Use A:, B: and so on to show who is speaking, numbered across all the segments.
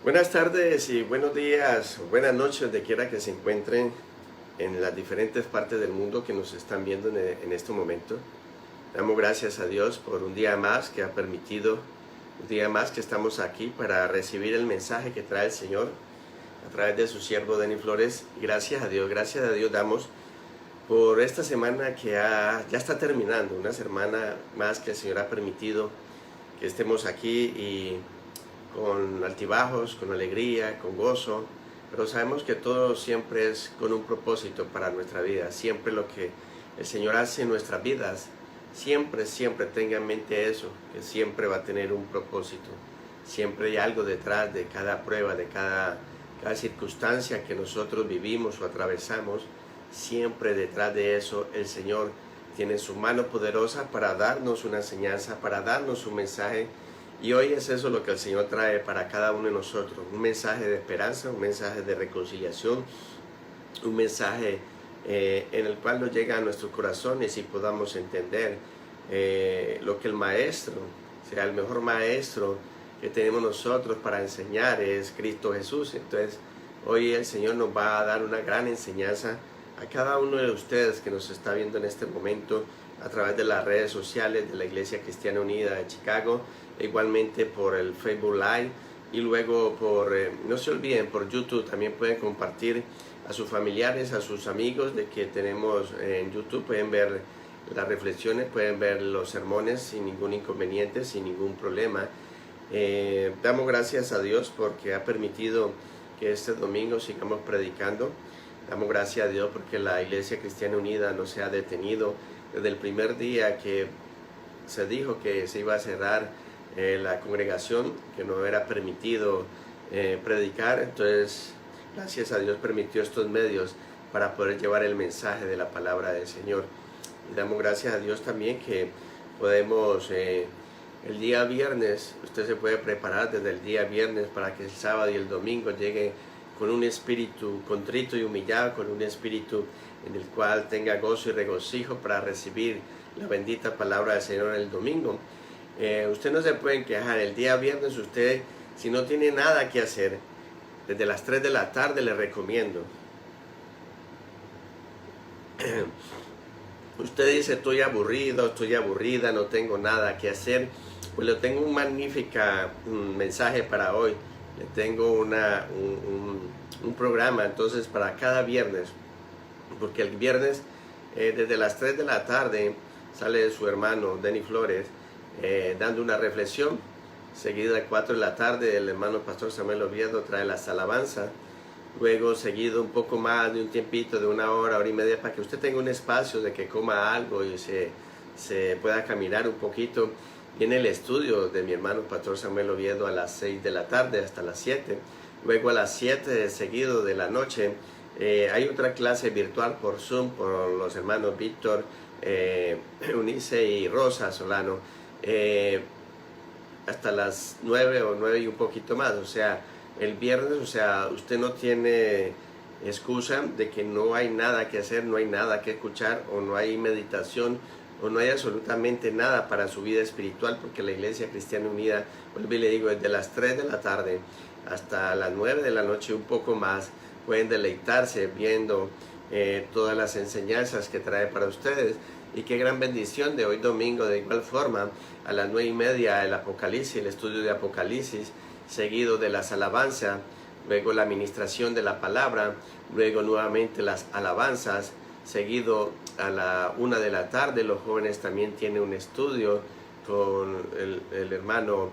A: Buenas tardes y buenos días, buenas noches, donde quiera que se encuentren en las diferentes partes del mundo que nos están viendo en este momento. Damos gracias a Dios por un día más que ha permitido, un día más que estamos aquí para recibir el mensaje que trae el Señor a través de su siervo Denny Flores. Gracias a Dios damos por esta semana que ya está terminando, una semana más que el Señor ha permitido que estemos aquí y con altibajos, con alegría, con gozo, pero sabemos que todo siempre es con un propósito para nuestra vida. Siempre lo que el Señor hace en nuestras vidas, siempre tenga en mente eso, que siempre va a tener un propósito. Siempre hay algo detrás de cada prueba, de cada circunstancia que nosotros vivimos o atravesamos. Siempre detrás de eso el Señor tiene su mano poderosa para darnos una enseñanza, para darnos un mensaje. Y hoy es eso lo que el Señor trae para cada uno de nosotros, un mensaje de esperanza, un mensaje de reconciliación, un mensaje en el cual nos llega a nuestros corazones y podamos entender lo que el maestro, el mejor maestro que tenemos nosotros para enseñar es Cristo Jesús. Entonces hoy el Señor nos va a dar una gran enseñanza a cada uno de ustedes que nos está viendo en este momento a través de las redes sociales de la Iglesia Cristiana Unida de Chicago, igualmente por el Facebook Live y luego no se olviden, por YouTube también pueden compartir a sus familiares, a sus amigos de que tenemos en YouTube, pueden ver las reflexiones, pueden ver los sermones sin ningún inconveniente, sin ningún problema. Damos gracias a Dios porque ha permitido que este domingo sigamos predicando. Damos gracias a Dios porque la Iglesia Cristiana Unida no se ha detenido desde el primer día que se dijo que se iba a cerrar la congregación, que no era permitido predicar. Entonces gracias a Dios permitió estos medios para poder llevar el mensaje de la palabra del Señor. Y damos gracias a Dios también que podemos el día viernes, usted se puede preparar desde el día viernes para que el sábado y el domingo llegue con un espíritu contrito y humillado, con un espíritu en el cual tenga gozo y regocijo para recibir la bendita palabra del Señor el domingo. Usted no se puede quejar. El día viernes usted, si no tiene nada que hacer, desde las 3 de la tarde le recomiendo. Usted dice, estoy aburrido, estoy aburrida, no tengo nada que hacer. Pues le tengo un magnífico mensaje para hoy. Le tengo un programa entonces para cada viernes, porque el viernes desde las 3 de la tarde sale su hermano Denny Flores dando una reflexión. Seguida a 4 de la tarde el hermano pastor Samuel Oviedo trae las alabanzas. Luego seguido un poco más de un tiempito de una hora y media para que usted tenga un espacio de que coma algo y se pueda caminar un poquito. Viene el estudio de mi hermano pastor Samuel Oviedo a las 6 de la tarde hasta las 7. Luego a las 7 seguido de la noche hay otra clase virtual por Zoom por los hermanos Víctor, Unice y Rosa Solano hasta las 9 o 9 y un poquito más. O sea, el viernes, usted no tiene excusa de que no hay nada que hacer, no hay nada que escuchar o no hay meditación o no hay absolutamente nada para su vida espiritual, porque la Iglesia Cristiana Unida, vuelvo y le digo, desde las 3 de la tarde hasta las 9 de la noche, un poco más, pueden deleitarse viendo todas las enseñanzas que trae para ustedes. Y qué gran bendición de hoy domingo, de igual forma, a las 9 y media el Apocalipsis, el estudio de Apocalipsis, seguido de las alabanzas, luego la administración de la palabra, luego nuevamente las alabanzas, seguido a la 1 de la tarde, los jóvenes también tienen un estudio con el hermano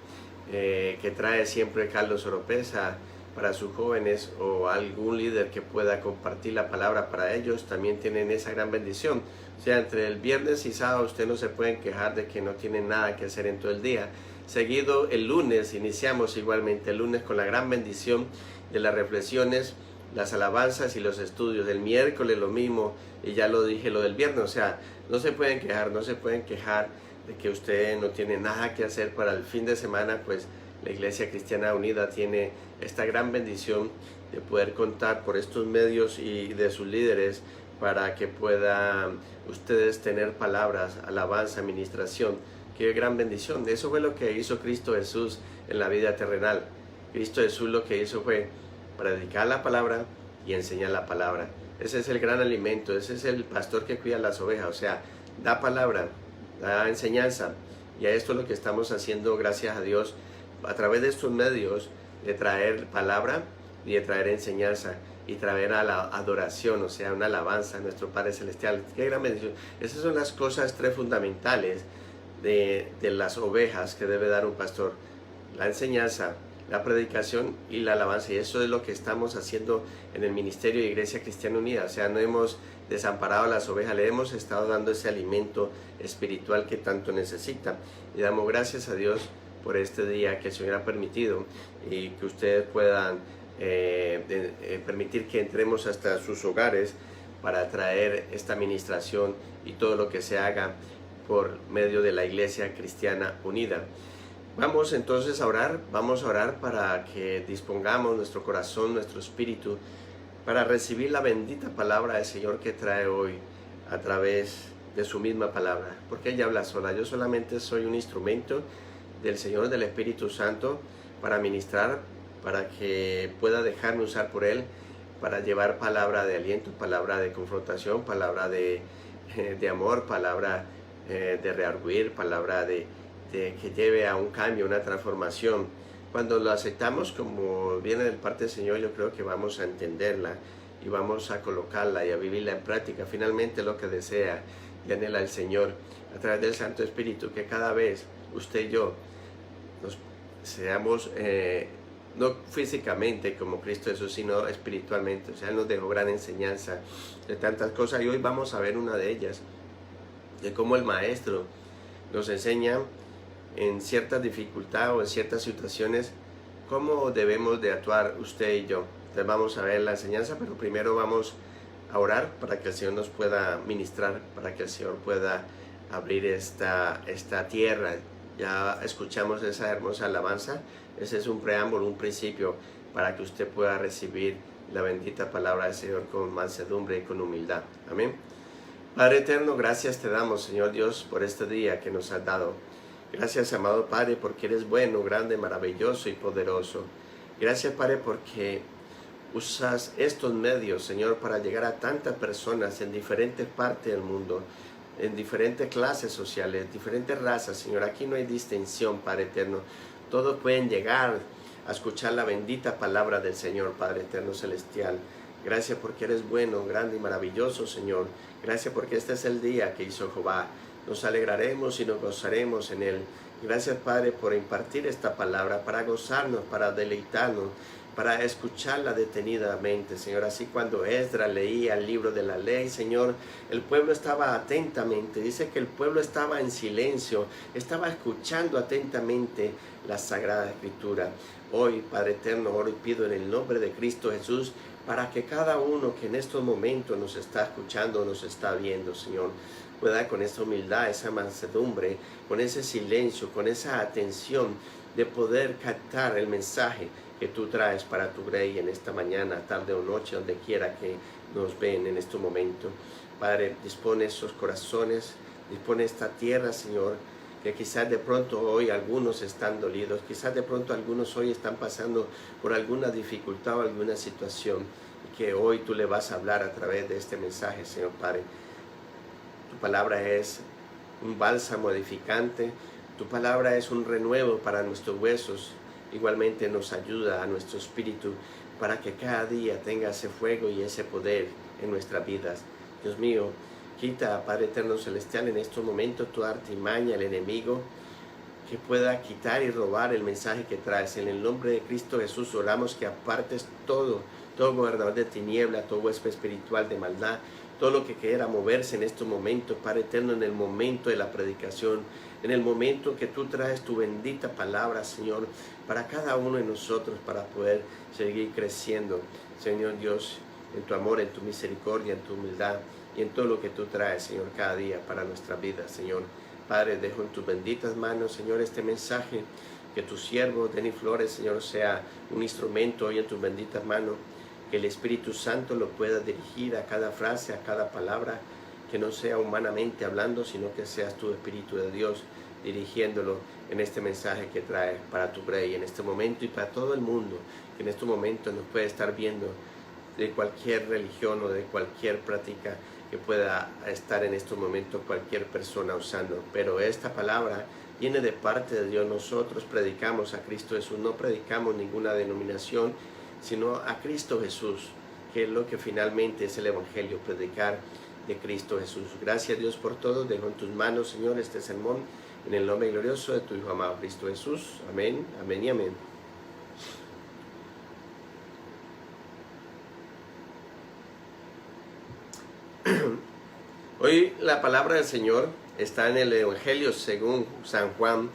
A: que trae siempre Carlos Oropesa para sus jóvenes o algún líder que pueda compartir la palabra para ellos, también tienen esa gran bendición. O sea, entre el viernes y sábado usted no se pueden quejar de que no tienen nada que hacer en todo el día. Seguido el lunes, iniciamos igualmente el lunes con la gran bendición de las reflexiones, las alabanzas y los estudios. El miércoles lo mismo, y ya lo dije lo del viernes. O sea, no se pueden quejar de que usted no tiene nada que hacer para el fin de semana. Pues la Iglesia Cristiana Unida tiene esta gran bendición de poder contar por estos medios y de sus líderes para que puedan ustedes tener palabras, alabanza, administración. Qué gran bendición. Eso fue lo que hizo Cristo Jesús en la vida terrenal. Cristo Jesús lo que hizo fue predicar la palabra y enseñar la palabra. Ese es el gran alimento, ese es el pastor que cuida las ovejas, o sea, da palabra, da enseñanza. Y a esto es lo que estamos haciendo, gracias a Dios, a través de estos medios, de traer palabra y de traer enseñanza y traer a la adoración, o sea, una alabanza a nuestro Padre Celestial. Qué gran bendición. Esas son las cosas tres fundamentales de las ovejas que debe dar un pastor: la enseñanza, la predicación y la alabanza. Y eso es lo que estamos haciendo en el ministerio de Iglesia Cristiana Unida. O sea, no hemos desamparado a las ovejas, le hemos estado dando ese alimento espiritual que tanto necesita. Y damos gracias a Dios por este día que el Señor ha permitido, y que ustedes puedan permitir que entremos hasta sus hogares para traer esta administración y todo lo que se haga por medio de la Iglesia Cristiana Unida. Vamos entonces a orar, vamos a orar para que dispongamos nuestro corazón, nuestro espíritu, para recibir la bendita palabra del Señor que trae hoy a través de su misma palabra, porque ella habla sola. Yo solamente soy un instrumento del Señor, del Espíritu Santo, para ministrar, para que pueda dejarme usar por Él, para llevar palabra de aliento, palabra de confrontación, palabra de amor, palabra de rearguir, palabra de que lleve a un cambio, una transformación. Cuando lo aceptamos como viene del parte del Señor, yo creo que vamos a entenderla y vamos a colocarla y a vivirla en práctica. Finalmente, lo que desea y anhela el Señor a través del Santo Espíritu, que cada vez usted y yo nos seamos no físicamente como Cristo Jesús, sino espiritualmente. O sea, Él nos dejó gran enseñanza de tantas cosas, y hoy vamos a ver una de ellas, de cómo el Maestro nos enseña en ciertas dificultades o en ciertas situaciones cómo debemos de actuar usted y yo. Entonces vamos a ver la enseñanza, pero primero vamos a orar para que el Señor nos pueda ministrar, para que el Señor pueda abrir esta tierra. Ya escuchamos esa hermosa alabanza. Ese es un preámbulo, un principio para que usted pueda recibir la bendita palabra del Señor con mansedumbre y con humildad. Amén. Padre eterno, gracias te damos, Señor Dios, por este día que nos has dado. Gracias, amado Padre, porque eres bueno, grande, maravilloso y poderoso. Gracias, Padre, porque usas estos medios, Señor, para llegar a tantas personas en diferentes partes del mundo, en diferentes clases sociales, diferentes razas, Señor. Aquí no hay distinción, Padre eterno. Todos pueden llegar a escuchar la bendita palabra del Señor, Padre eterno celestial. Gracias porque eres bueno, grande y maravilloso, Señor. Gracias porque este es el día que hizo Jehová. Nos alegraremos y nos gozaremos en él. Gracias, Padre, por impartir esta palabra, para gozarnos, para deleitarnos, para escucharla detenidamente, Señor. Así cuando Esdras leía el libro de la ley, Señor, el pueblo estaba atentamente. Dice que el pueblo estaba en silencio, estaba escuchando atentamente la Sagrada Escritura. Hoy, Padre eterno, oro y pido en el nombre de Cristo Jesús, para que cada uno que en estos momentos nos está escuchando, nos está viendo, Señor, pueda con esa humildad, esa mansedumbre, con ese silencio, con esa atención, de poder captar el mensaje que tú traes para tu Grey en esta mañana, tarde o noche, donde quiera que nos ven en este momento. Padre, dispone esos corazones, dispone esta tierra, Señor, que quizás de pronto hoy algunos están dolidos, quizás de pronto algunos hoy están pasando por alguna dificultad o alguna situación, y que hoy tú le vas a hablar a través de este mensaje, Señor Padre. Tu palabra es un bálsamo edificante, tu palabra es un renuevo para nuestros huesos, igualmente nos ayuda a nuestro espíritu para que cada día tenga ese fuego y ese poder en nuestras vidas. Dios mío, quita, Padre eterno celestial, en estos momentos toda artimaña, el enemigo, que pueda quitar y robar el mensaje que traes. En el nombre de Cristo Jesús oramos que apartes todo gobernador de tiniebla, todo huésped espiritual de maldad, todo lo que quiera moverse en estos momentos, Padre eterno, en el momento de la predicación, en el momento que tú traes tu bendita palabra, Señor, para cada uno de nosotros, para poder seguir creciendo, Señor Dios, en tu amor, en tu misericordia, en tu humildad y en todo lo que tú traes, Señor, cada día para nuestra vida, Señor. Padre, dejo en tus benditas manos, Señor, este mensaje, que tu siervo, Denny Flores, Señor, sea un instrumento hoy en tus benditas manos, que el Espíritu Santo lo pueda dirigir a cada frase, a cada palabra, que no sea humanamente hablando, sino que seas tu Espíritu de Dios dirigiéndolo en este mensaje que trae para tu Rey en este momento y para todo el mundo que en este momento nos puede estar viendo de cualquier religión o de cualquier práctica que pueda estar en este momento cualquier persona usando. Pero esta palabra viene de parte de Dios. Nosotros predicamos a Cristo Jesús, no predicamos ninguna denominación, sino a Cristo Jesús, que es lo que finalmente es el Evangelio, predicar de Cristo Jesús. Gracias a Dios por todo. Dejo en tus manos, Señor, este sermón en el nombre glorioso de tu Hijo amado Cristo Jesús. Amén, amén y amén. Hoy la palabra del Señor está en el Evangelio según San Juan,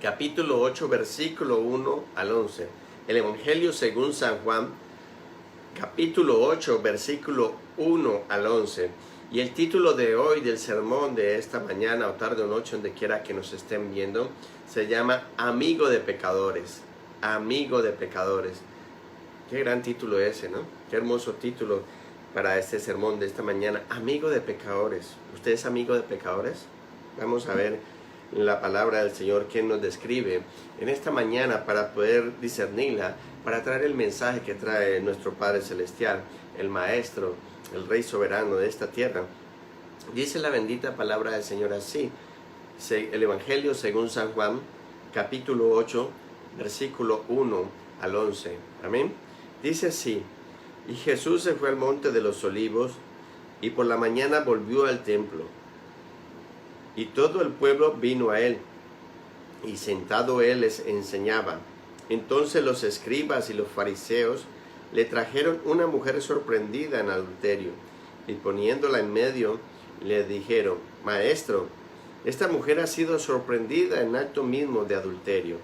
A: capítulo 8, versículo 1 al 11. El Evangelio según San Juan, capítulo 8, versículo 1 al 11. Y el título de hoy del sermón de esta mañana o tarde o noche, donde quiera que nos estén viendo, se llama Amigo de Pecadores. Amigo de Pecadores. Qué gran título ese, ¿no? Qué hermoso título para este sermón de esta mañana. Amigo de Pecadores. ¿Usted es amigo de pecadores? Vamos a ver la palabra del Señor que nos describe en esta mañana para poder discernirla, para traer el mensaje que trae nuestro Padre Celestial, el Maestro, el Rey soberano de esta tierra. Dice la bendita palabra del Señor así, el Evangelio según San Juan, capítulo 8, versículo 1 al 11. Amén. Dice así: y Jesús se fue al monte de los olivos, y por la mañana volvió al templo. Y todo el pueblo vino a él, y sentado él les enseñaba. Entonces los escribas y los fariseos le trajeron una mujer sorprendida en adulterio, y poniéndola en medio, le dijeron: Maestro, esta mujer ha sido sorprendida en acto mismo de adulterio,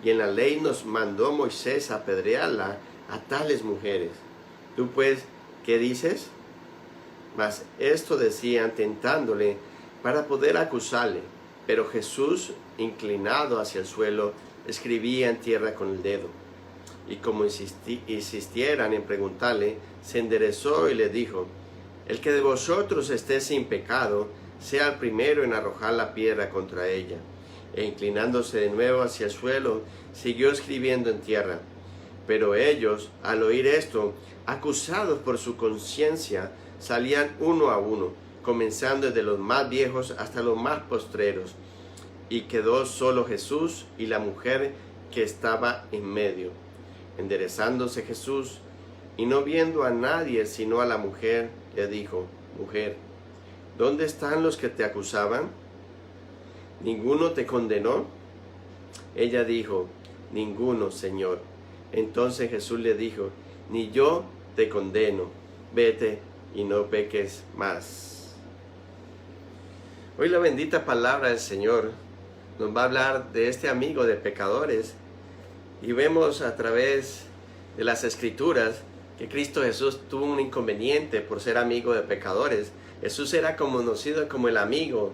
A: y en la ley nos mandó Moisés apedrearla a tales mujeres. ¿Tú pues qué dices? Mas esto decían tentándole para poder acusarle. Pero Jesús, inclinado hacia el suelo, escribía en tierra con el dedo. Y como insistieran en preguntarle, se enderezó y le dijo: el que de vosotros esté sin pecado, sea el primero en arrojar la piedra contra ella. E inclinándose de nuevo hacia el suelo, siguió escribiendo en tierra. Pero ellos, al oír esto, acusados por su conciencia, salían uno a uno, comenzando desde los más viejos hasta los más postreros. Y quedó solo Jesús y la mujer que estaba en medio. Enderezándose Jesús, y no viendo a nadie sino a la mujer, le dijo: Mujer, ¿dónde están los que te acusaban? ¿Ninguno te condenó? Ella dijo: Ninguno, Señor. Entonces Jesús le dijo: Ni yo te condeno, vete y no peques más. Hoy la bendita palabra del Señor nos va a hablar de este amigo de pecadores, y vemos a través de las Escrituras que Cristo Jesús tuvo un inconveniente por ser amigo de pecadores. Jesús era conocido como el amigo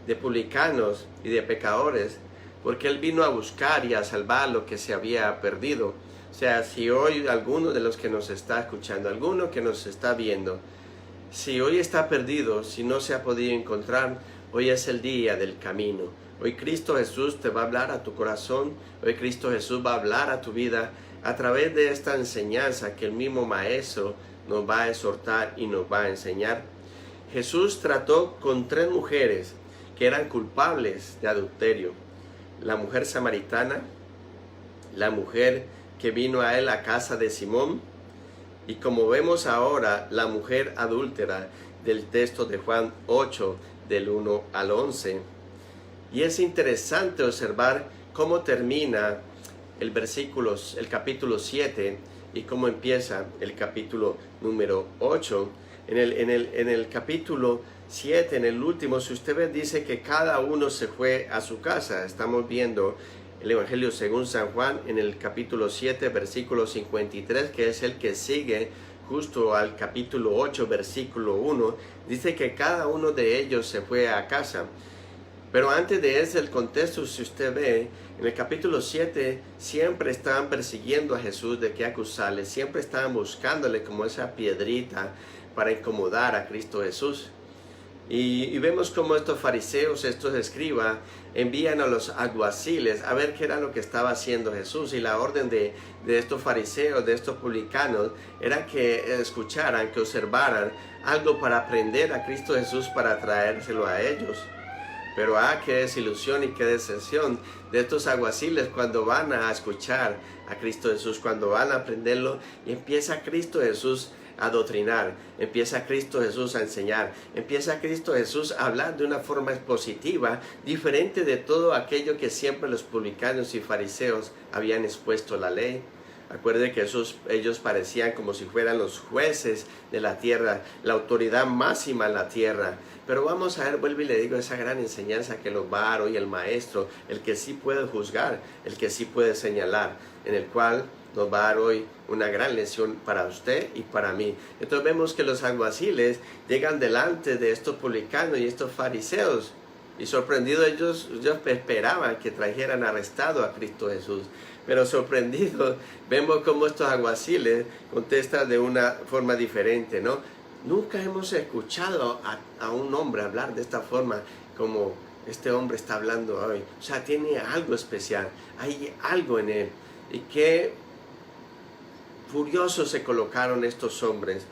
A: de publicanos y de pecadores, porque Él vino a buscar y a salvar lo que se había perdido. O sea, si hoy alguno de los que nos está escuchando, alguno que nos está viendo, si hoy está perdido, si no se ha podido encontrar, hoy es el día del camino. Hoy Cristo Jesús te va a hablar a tu corazón, hoy Cristo Jesús va a hablar a tu vida a través de esta enseñanza que el mismo Maestro nos va a exhortar y nos va a enseñar. Jesús trató con 3 mujeres que eran culpables de adulterio: la mujer samaritana, la mujer que vino a él a casa de Simón, y como vemos ahora, la mujer adúltera del texto de Juan 8, del 1 al 11. Y es interesante observar cómo termina el capítulo 7 y cómo empieza el capítulo número 8. En el capítulo 7, en el último, si usted ve, dice que cada uno se fue a su casa. Estamos viendo el Evangelio según San Juan en el capítulo 7, versículo 53, que es el que sigue justo al capítulo 8, versículo 1. Dice que cada uno de ellos se fue a casa. Pero antes de ese, el contexto, si usted ve, en el capítulo 7 siempre estaban persiguiendo a Jesús de qué acusarle, siempre estaban buscándole como esa piedrita para incomodar a Cristo Jesús. Y vemos cómo estos fariseos, estos escribas, envían a los alguaciles a ver qué era lo que estaba haciendo Jesús. Y la orden de estos fariseos, de estos publicanos, era que escucharan, que observaran algo para aprender a Cristo Jesús, para traérselo a ellos. Pero qué desilusión y qué decepción de estos alguaciles cuando van a escuchar a Cristo Jesús, cuando van a aprenderlo, y empieza Cristo Jesús a doctrinar, empieza Cristo Jesús a enseñar, empieza Cristo Jesús a hablar de una forma expositiva, diferente de todo aquello que siempre los publicanos y fariseos habían expuesto la ley. Acuerde que ellos parecían como si fueran los jueces de la tierra, la autoridad máxima en la tierra. Pero vamos a ver, vuelvo y le digo, esa gran enseñanza que nos va a dar hoy el Maestro, el que sí puede juzgar, el que sí puede señalar, en el cual nos va a dar hoy una gran lección para usted y para mí. Entonces vemos que los alguaciles llegan delante de estos publicanos y estos fariseos, y sorprendidos ellos esperaban que trajeran arrestado a Cristo Jesús. Pero sorprendidos vemos cómo estos alguaciles contestan de una forma diferente, ¿no? Nunca hemos escuchado a un hombre hablar de esta forma como este hombre está hablando hoy. O sea, tiene algo especial, hay algo en él. Y qué furiosos se colocaron estos hombres,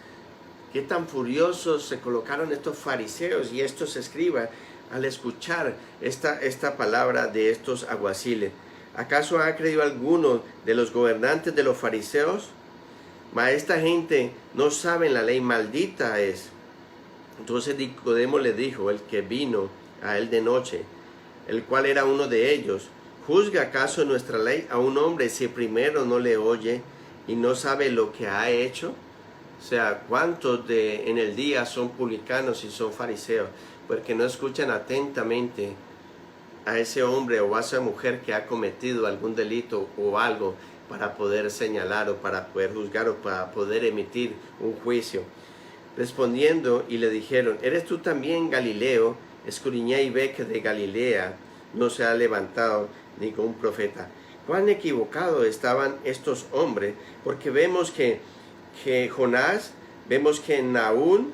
A: qué tan furiosos se colocaron estos fariseos y estos escribas al escuchar esta palabra de estos alguaciles. ¿Acaso ha creído alguno de los gobernantes de los fariseos? Mas esta gente no sabe la ley, maldita es. Entonces Nicodemo le dijo, el que vino a él de noche, el cual era uno de ellos, ¿juzga acaso nuestra ley a un hombre si primero no le oye y no sabe lo que ha hecho? O sea, ¿cuántos en el día son publicanos y son fariseos? Porque no escuchan atentamente a ese hombre o a esa mujer que ha cometido algún delito o algo para poder señalar o para poder juzgar o para poder emitir un juicio. Respondiendo y le dijeron, ¿eres tú también Galileo? Escudriñá y ve que de Galilea no se ha levantado ningún profeta. Cuán equivocados estaban estos hombres, porque vemos que Jonás, vemos que Nahum,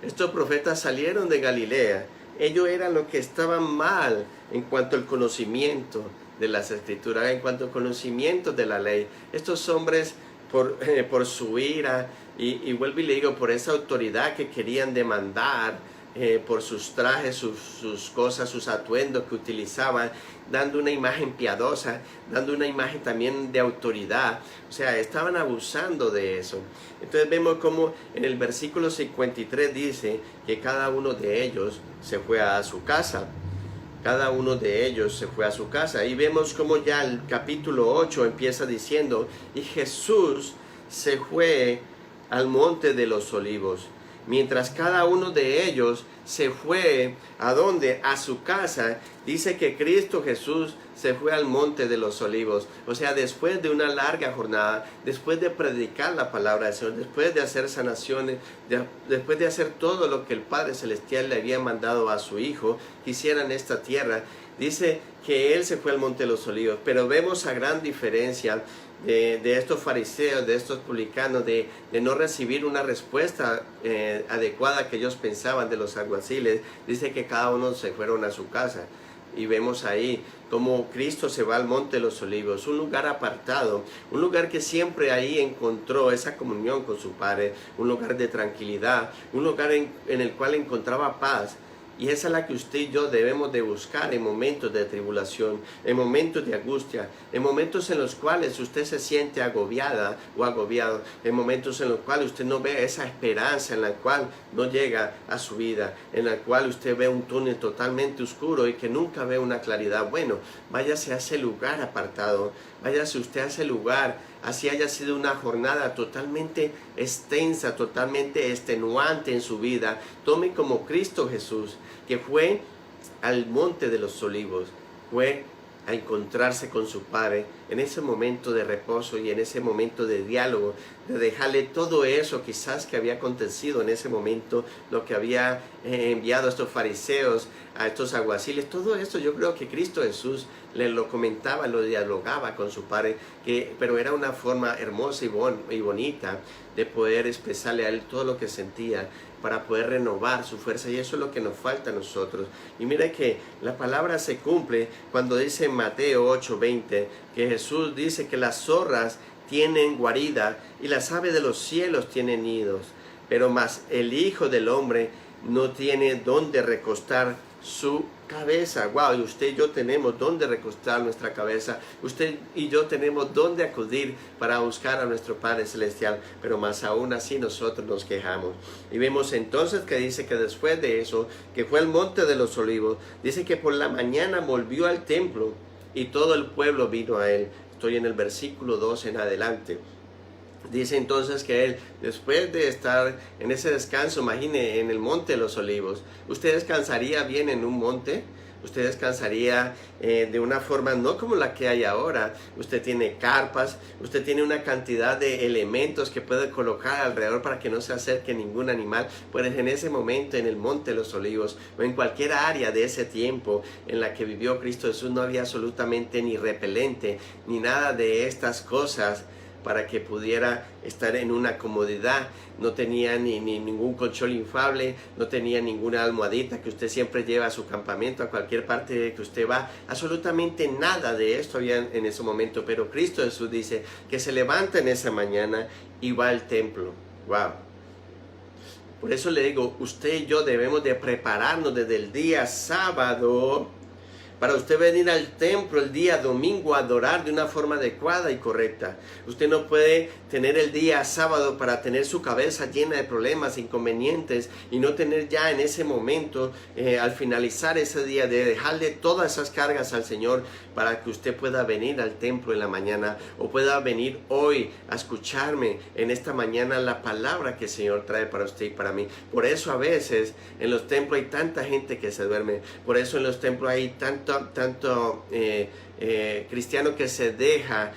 A: estos profetas salieron de Galilea. Ellos eran los que estaban mal en cuanto al conocimiento de las escrituras, en cuanto al conocimiento de la ley. Estos hombres, por su ira, y vuelvo y le digo, por esa autoridad que querían demandar, por sus trajes, sus cosas, sus atuendos que utilizaban, dando una imagen piadosa, dando una imagen también de autoridad. O sea, estaban abusando de eso. Entonces vemos como en el versículo 53 dice que cada uno de ellos se fue a su casa. Cada uno de ellos se fue a su casa. Y vemos como ya el capítulo 8 empieza diciendo, y Jesús se fue al monte de los olivos. Mientras cada uno de ellos se fue, ¿a dónde? A su casa. Dice que Cristo Jesús se fue al monte de los olivos. O sea, después de una larga jornada, después de predicar la palabra del Señor, después de hacer sanaciones, después de hacer todo lo que el Padre Celestial le había mandado a su Hijo que hiciera en esta tierra, dice que Él se fue al monte de los olivos. Pero vemos a gran diferencia de estos fariseos, de estos publicanos, de no recibir una respuesta adecuada que ellos pensaban de los alguaciles. Dice que cada uno se fueron a su casa. Y vemos ahí como Cristo se va al monte de los olivos, un lugar apartado, un lugar que siempre ahí encontró esa comunión con su Padre, un lugar de tranquilidad, un lugar en el cual encontraba paz. Y esa es la que usted y yo debemos de buscar en momentos de tribulación, en momentos de angustia, en momentos en los cuales usted se siente agobiada o agobiado, en momentos en los cuales usted no ve esa esperanza, en la cual no llega a su vida, en la cual usted ve un túnel totalmente oscuro y que nunca ve una claridad. Bueno, váyase a ese lugar apartado, váyase usted a ese lugar, así haya sido una jornada totalmente extensa, totalmente extenuante en su vida. Tome como Cristo Jesús, que fue al monte de los olivos, fue a encontrarse con su Padre, en ese momento de reposo y en ese momento de diálogo, de dejarle todo eso quizás que había acontecido en ese momento, lo que había enviado a estos fariseos, a estos alguaciles, todo esto yo creo que Cristo Jesús le lo comentaba, lo dialogaba con su Padre, pero era una forma hermosa y bonita de poder expresarle a él todo lo que sentía, para poder renovar su fuerza, y eso es lo que nos falta a nosotros. Y mira que la palabra se cumple cuando dice en Mateo 8:20 que Jesús dice que las zorras tienen guarida y las aves de los cielos tienen nidos, pero más el Hijo del Hombre no tiene dónde recostar su cabeza. Wow, y usted y yo tenemos dónde recostar nuestra cabeza. Usted y yo tenemos dónde acudir para buscar a nuestro Padre Celestial, pero más aún así nosotros nos quejamos. Y vemos entonces que dice que después de eso, que fue al monte de los olivos, dice que por la mañana volvió al templo y todo el pueblo vino a él. Estoy en el versículo 2 en adelante. Dice entonces que él, después de estar en ese descanso, imagine en el monte de los olivos, ¿usted descansaría bien en un monte? Usted descansaría de una forma no como la que hay ahora. Usted tiene carpas, usted tiene una cantidad de elementos que puede colocar alrededor para que no se acerque ningún animal. Pues en ese momento en el monte de los olivos o en cualquier área de ese tiempo en la que vivió Cristo Jesús no había absolutamente ni repelente ni nada de estas cosas para que pudiera estar en una comodidad. No tenía ni ningún colchón inflable, no tenía ninguna almohadita que usted siempre lleva a su campamento, a cualquier parte que usted va. Absolutamente nada de esto había en ese momento, pero Cristo Jesús dice que se levanta en esa mañana y va al templo. Wow. Por eso le digo, usted y yo debemos de prepararnos desde el día sábado para usted venir al templo el día domingo a adorar de una forma adecuada y correcta. Usted no puede tener el día sábado para tener su cabeza llena de problemas, inconvenientes, y no tener ya en ese momento, al finalizar ese día, de dejarle todas esas cargas al Señor para que usted pueda venir al templo en la mañana, o pueda venir hoy a escucharme en esta mañana la palabra que el Señor trae para usted y para mí. Por eso a veces en los templos hay tanta gente que se duerme, por eso en los templos hay tanto cristiano que se deja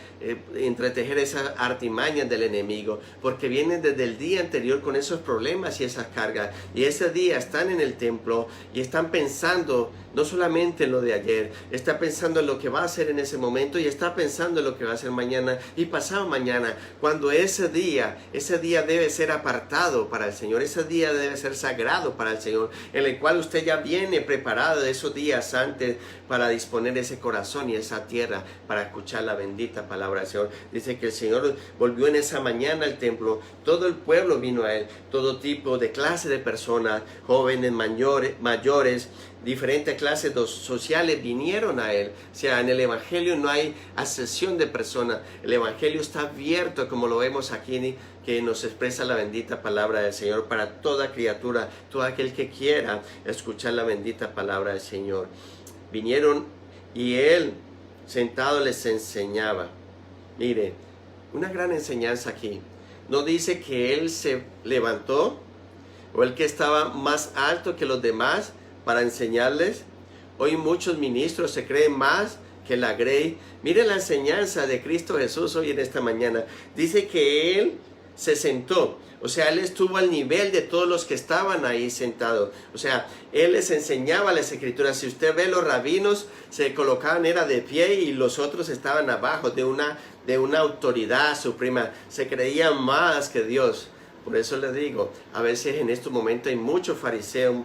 A: entretejer esas artimañas del enemigo, porque vienen desde el día anterior con esos problemas y esas cargas, y ese día están en el templo y están pensando no solamente en lo de ayer, está pensando en lo que va a hacer en ese momento, y está pensando en lo que va a hacer mañana y pasado mañana, cuando ese día debe ser apartado para el Señor, ese día debe ser sagrado para el Señor, en el cual usted ya viene preparado de esos días antes para disponer ese corazón y esa tierra para escuchar la bendita palabra del Señor. Dice que el Señor volvió en esa mañana al templo, todo el pueblo vino a él, todo tipo de clase de personas, jóvenes, mayores, diferentes clases sociales vinieron a él. O sea, en el Evangelio no hay acepción de personas, el Evangelio está abierto, como lo vemos aquí, que nos expresa la bendita palabra del Señor para toda criatura, todo aquel que quiera escuchar la bendita palabra del Señor. Vinieron y él sentado les enseñaba. Mire, una gran enseñanza aquí. No dice que él se levantó o el que estaba más alto que los demás para enseñarles. Hoy muchos ministros se creen más que la grey. Mire la enseñanza de Cristo Jesús hoy en esta mañana. Dice que él se sentó. O sea, él estuvo al nivel de todos los que estaban ahí sentados. O sea, él les enseñaba las escrituras. Si usted ve, los rabinos se colocaban, era de pie, y los otros estaban abajo de una autoridad suprema. Se creían más que Dios. Por eso le digo, a veces en estos momentos hay muchos fariseos,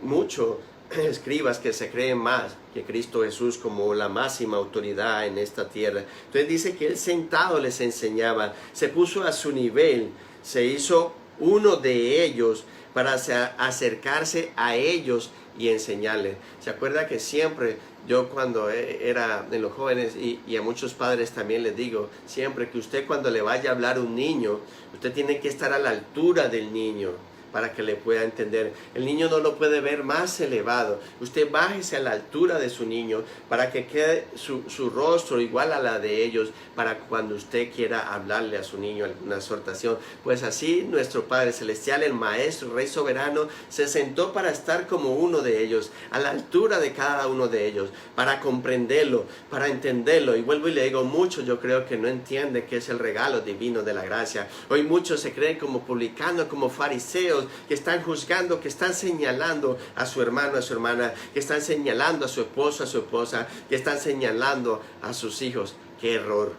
A: muchos escribas que se creen más que Cristo Jesús como la máxima autoridad en esta tierra. Entonces dice que él sentado les enseñaba, se puso a su nivel, se hizo uno de ellos para acercarse a ellos y enseñarles. ¿Se acuerda que siempre yo cuando era en los jóvenes y a muchos padres también les digo, siempre que usted cuando le vaya a hablar a un niño, usted tiene que estar a la altura del niño, para que le pueda entender. El niño no lo puede ver más elevado. Usted bájese a la altura de su niño para que quede su rostro igual a la de ellos, para cuando usted quiera hablarle a su niño alguna exhortación. Pues así nuestro Padre Celestial, el Maestro, Rey Soberano, se sentó para estar como uno de ellos, a la altura de cada uno de ellos, para comprenderlo, para entenderlo. Y vuelvo y le digo, muchos yo creo que no entienden qué es el regalo divino de la gracia. Hoy muchos se creen como publicanos, como fariseos, que están juzgando, que están señalando a su hermano, a su hermana, que están señalando a su esposo, a su esposa, que están señalando a sus hijos. ¡Qué error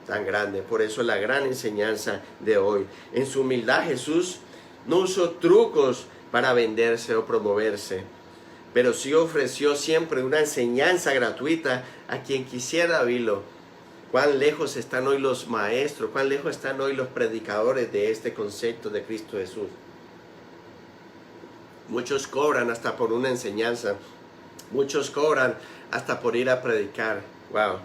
A: tan grande! Por eso la gran enseñanza de hoy. En su humildad Jesús no usó trucos para venderse o promoverse, pero sí ofreció siempre una enseñanza gratuita a quien quisiera oírlo. Cuán lejos están hoy los maestros, cuán lejos están hoy los predicadores de este concepto de Cristo Jesús. Muchos cobran hasta por una enseñanza, muchos cobran hasta por ir a predicar. Wow.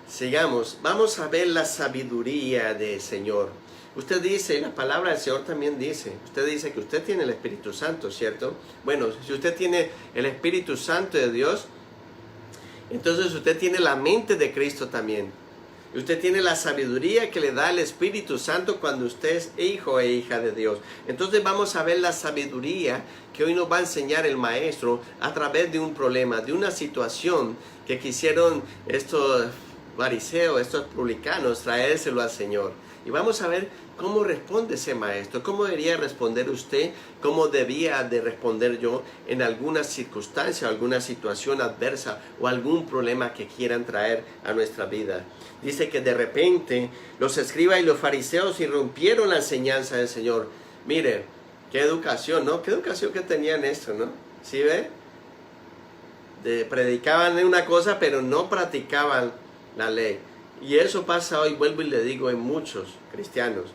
A: Sigamos, vamos a ver la sabiduría del Señor. Usted dice, la palabra del Señor también dice, usted dice que usted tiene el Espíritu Santo, ¿cierto? Bueno, si usted tiene el Espíritu Santo de Dios, entonces usted tiene la mente de Cristo también. Usted tiene la sabiduría que le da el Espíritu Santo cuando usted es hijo e hija de Dios. Entonces vamos a ver la sabiduría que hoy nos va a enseñar el Maestro a través de un problema, de una situación que quisieron estos fariseos, estos publicanos, traérselo al Señor. Y vamos a ver cómo responde ese maestro, cómo debería responder usted, cómo debía de responder yo en alguna circunstancia, alguna situación adversa o algún problema que quieran traer a nuestra vida. Dice que de repente los escribas y los fariseos irrumpieron la enseñanza del Señor. Mire, qué educación, ¿no? Qué educación que tenían esto, ¿no? ¿Sí ve? Predicaban una cosa, pero no practicaban la ley. Y eso pasa hoy, vuelvo y le digo, en muchos cristianos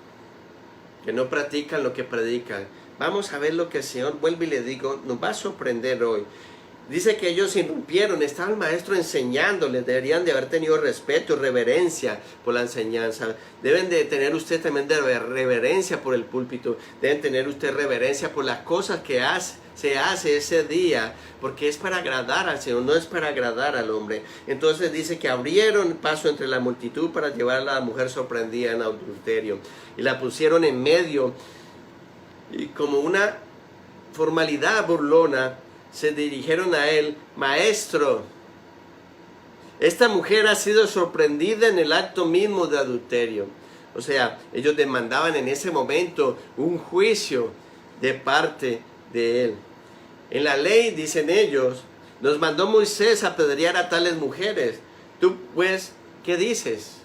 A: que no practican lo que predican. Vamos a ver lo que el Señor, vuelvo y le digo, nos va a sorprender hoy. Dice que ellos irrumpieron, estaba el maestro enseñándoles, deberían de haber tenido respeto y reverencia por la enseñanza. Deben de tener usted también de reverencia por el púlpito, deben tener usted reverencia por las cosas que se hace ese día, porque es para agradar al Señor, no es para agradar al hombre. Entonces dice que abrieron paso entre la multitud para llevar a la mujer sorprendida en adulterio, y la pusieron en medio, y como una formalidad burlona, se dirigieron a él: Maestro, esta mujer ha sido sorprendida en el acto mismo de adulterio. O sea, ellos demandaban en ese momento un juicio de parte de él. En la ley, dicen ellos, nos mandó Moisés a apedrear a tales mujeres. Tú, pues, ¿qué dices?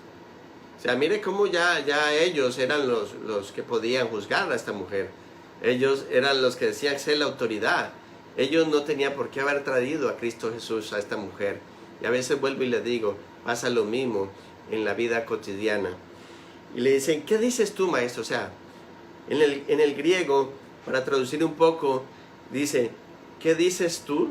A: O sea, mire cómo ya ellos eran los que podían juzgar a esta mujer. Ellos eran los que decían ser la autoridad. Ellos no tenían por qué haber traído a Cristo Jesús a esta mujer. Y a veces vuelvo y le digo, pasa lo mismo en la vida cotidiana. Y le dicen, ¿qué dices tú, maestro? O sea, en el griego, para traducir un poco, dice, ¿qué dices tú?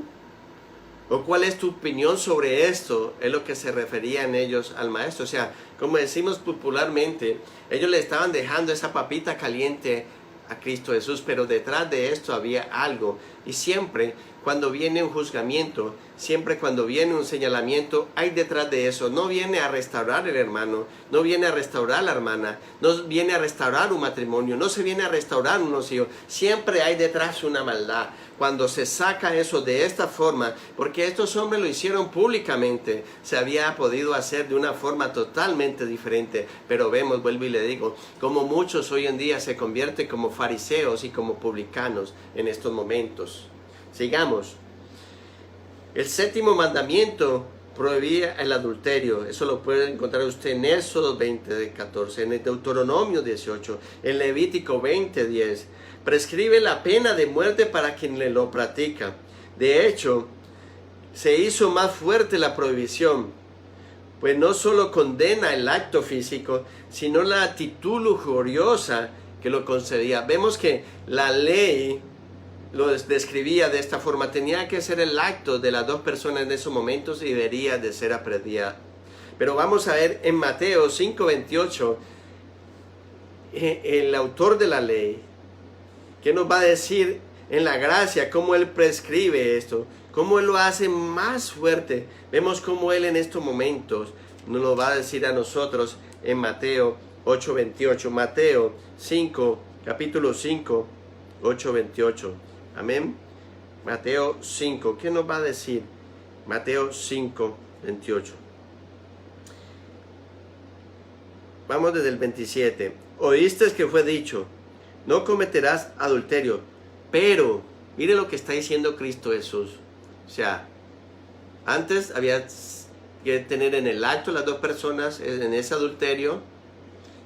A: ¿O cuál es tu opinión sobre esto? Es lo que se referían ellos al maestro. O sea, como decimos popularmente, ellos le estaban dejando esa papita caliente a Cristo Jesús, pero detrás de esto había algo. Y siempre cuando viene un juzgamiento, siempre cuando viene un señalamiento, hay detrás de eso. No viene a restaurar el hermano, no viene a restaurar la hermana, no viene a restaurar un matrimonio, no se viene a restaurar unos hijos. Siempre hay detrás una maldad. Cuando se saca eso de esta forma, porque estos hombres lo hicieron públicamente, se había podido hacer de una forma totalmente diferente. Pero vemos, vuelvo y le digo, como muchos hoy en día se convierten como fariseos y como publicanos en estos momentos. Sigamos. El séptimo mandamiento prohibía el adulterio. Eso lo puede encontrar usted en Éxodo 20:14, en el Deuteronomio 18, en Levítico 20:10. Prescribe la pena de muerte para quien le lo practica. De hecho, se hizo más fuerte la prohibición, pues no solo condena el acto físico, sino la actitud lujuriosa que lo concedía. Vemos que la ley lo describía de esta forma: tenía que ser el acto de las dos personas en esos momentos y debería de ser apreciada. Pero vamos a ver en Mateo 5:28, el autor de la ley ¿Qué nos va a decir en la gracia? ¿Cómo Él prescribe esto? ¿Cómo Él lo hace más fuerte? Vemos cómo Él en estos momentos nos lo va a decir a nosotros en Mateo 8:28. Mateo 5, capítulo 5, 8:28. Amén. Mateo 5, ¿qué nos va a decir? Mateo 5, 28. Vamos desde el 27. Oíste que fue dicho, no cometerás adulterio. Pero, mire lo que está diciendo Cristo Jesús. O sea, antes había que tener en el acto las dos personas en ese adulterio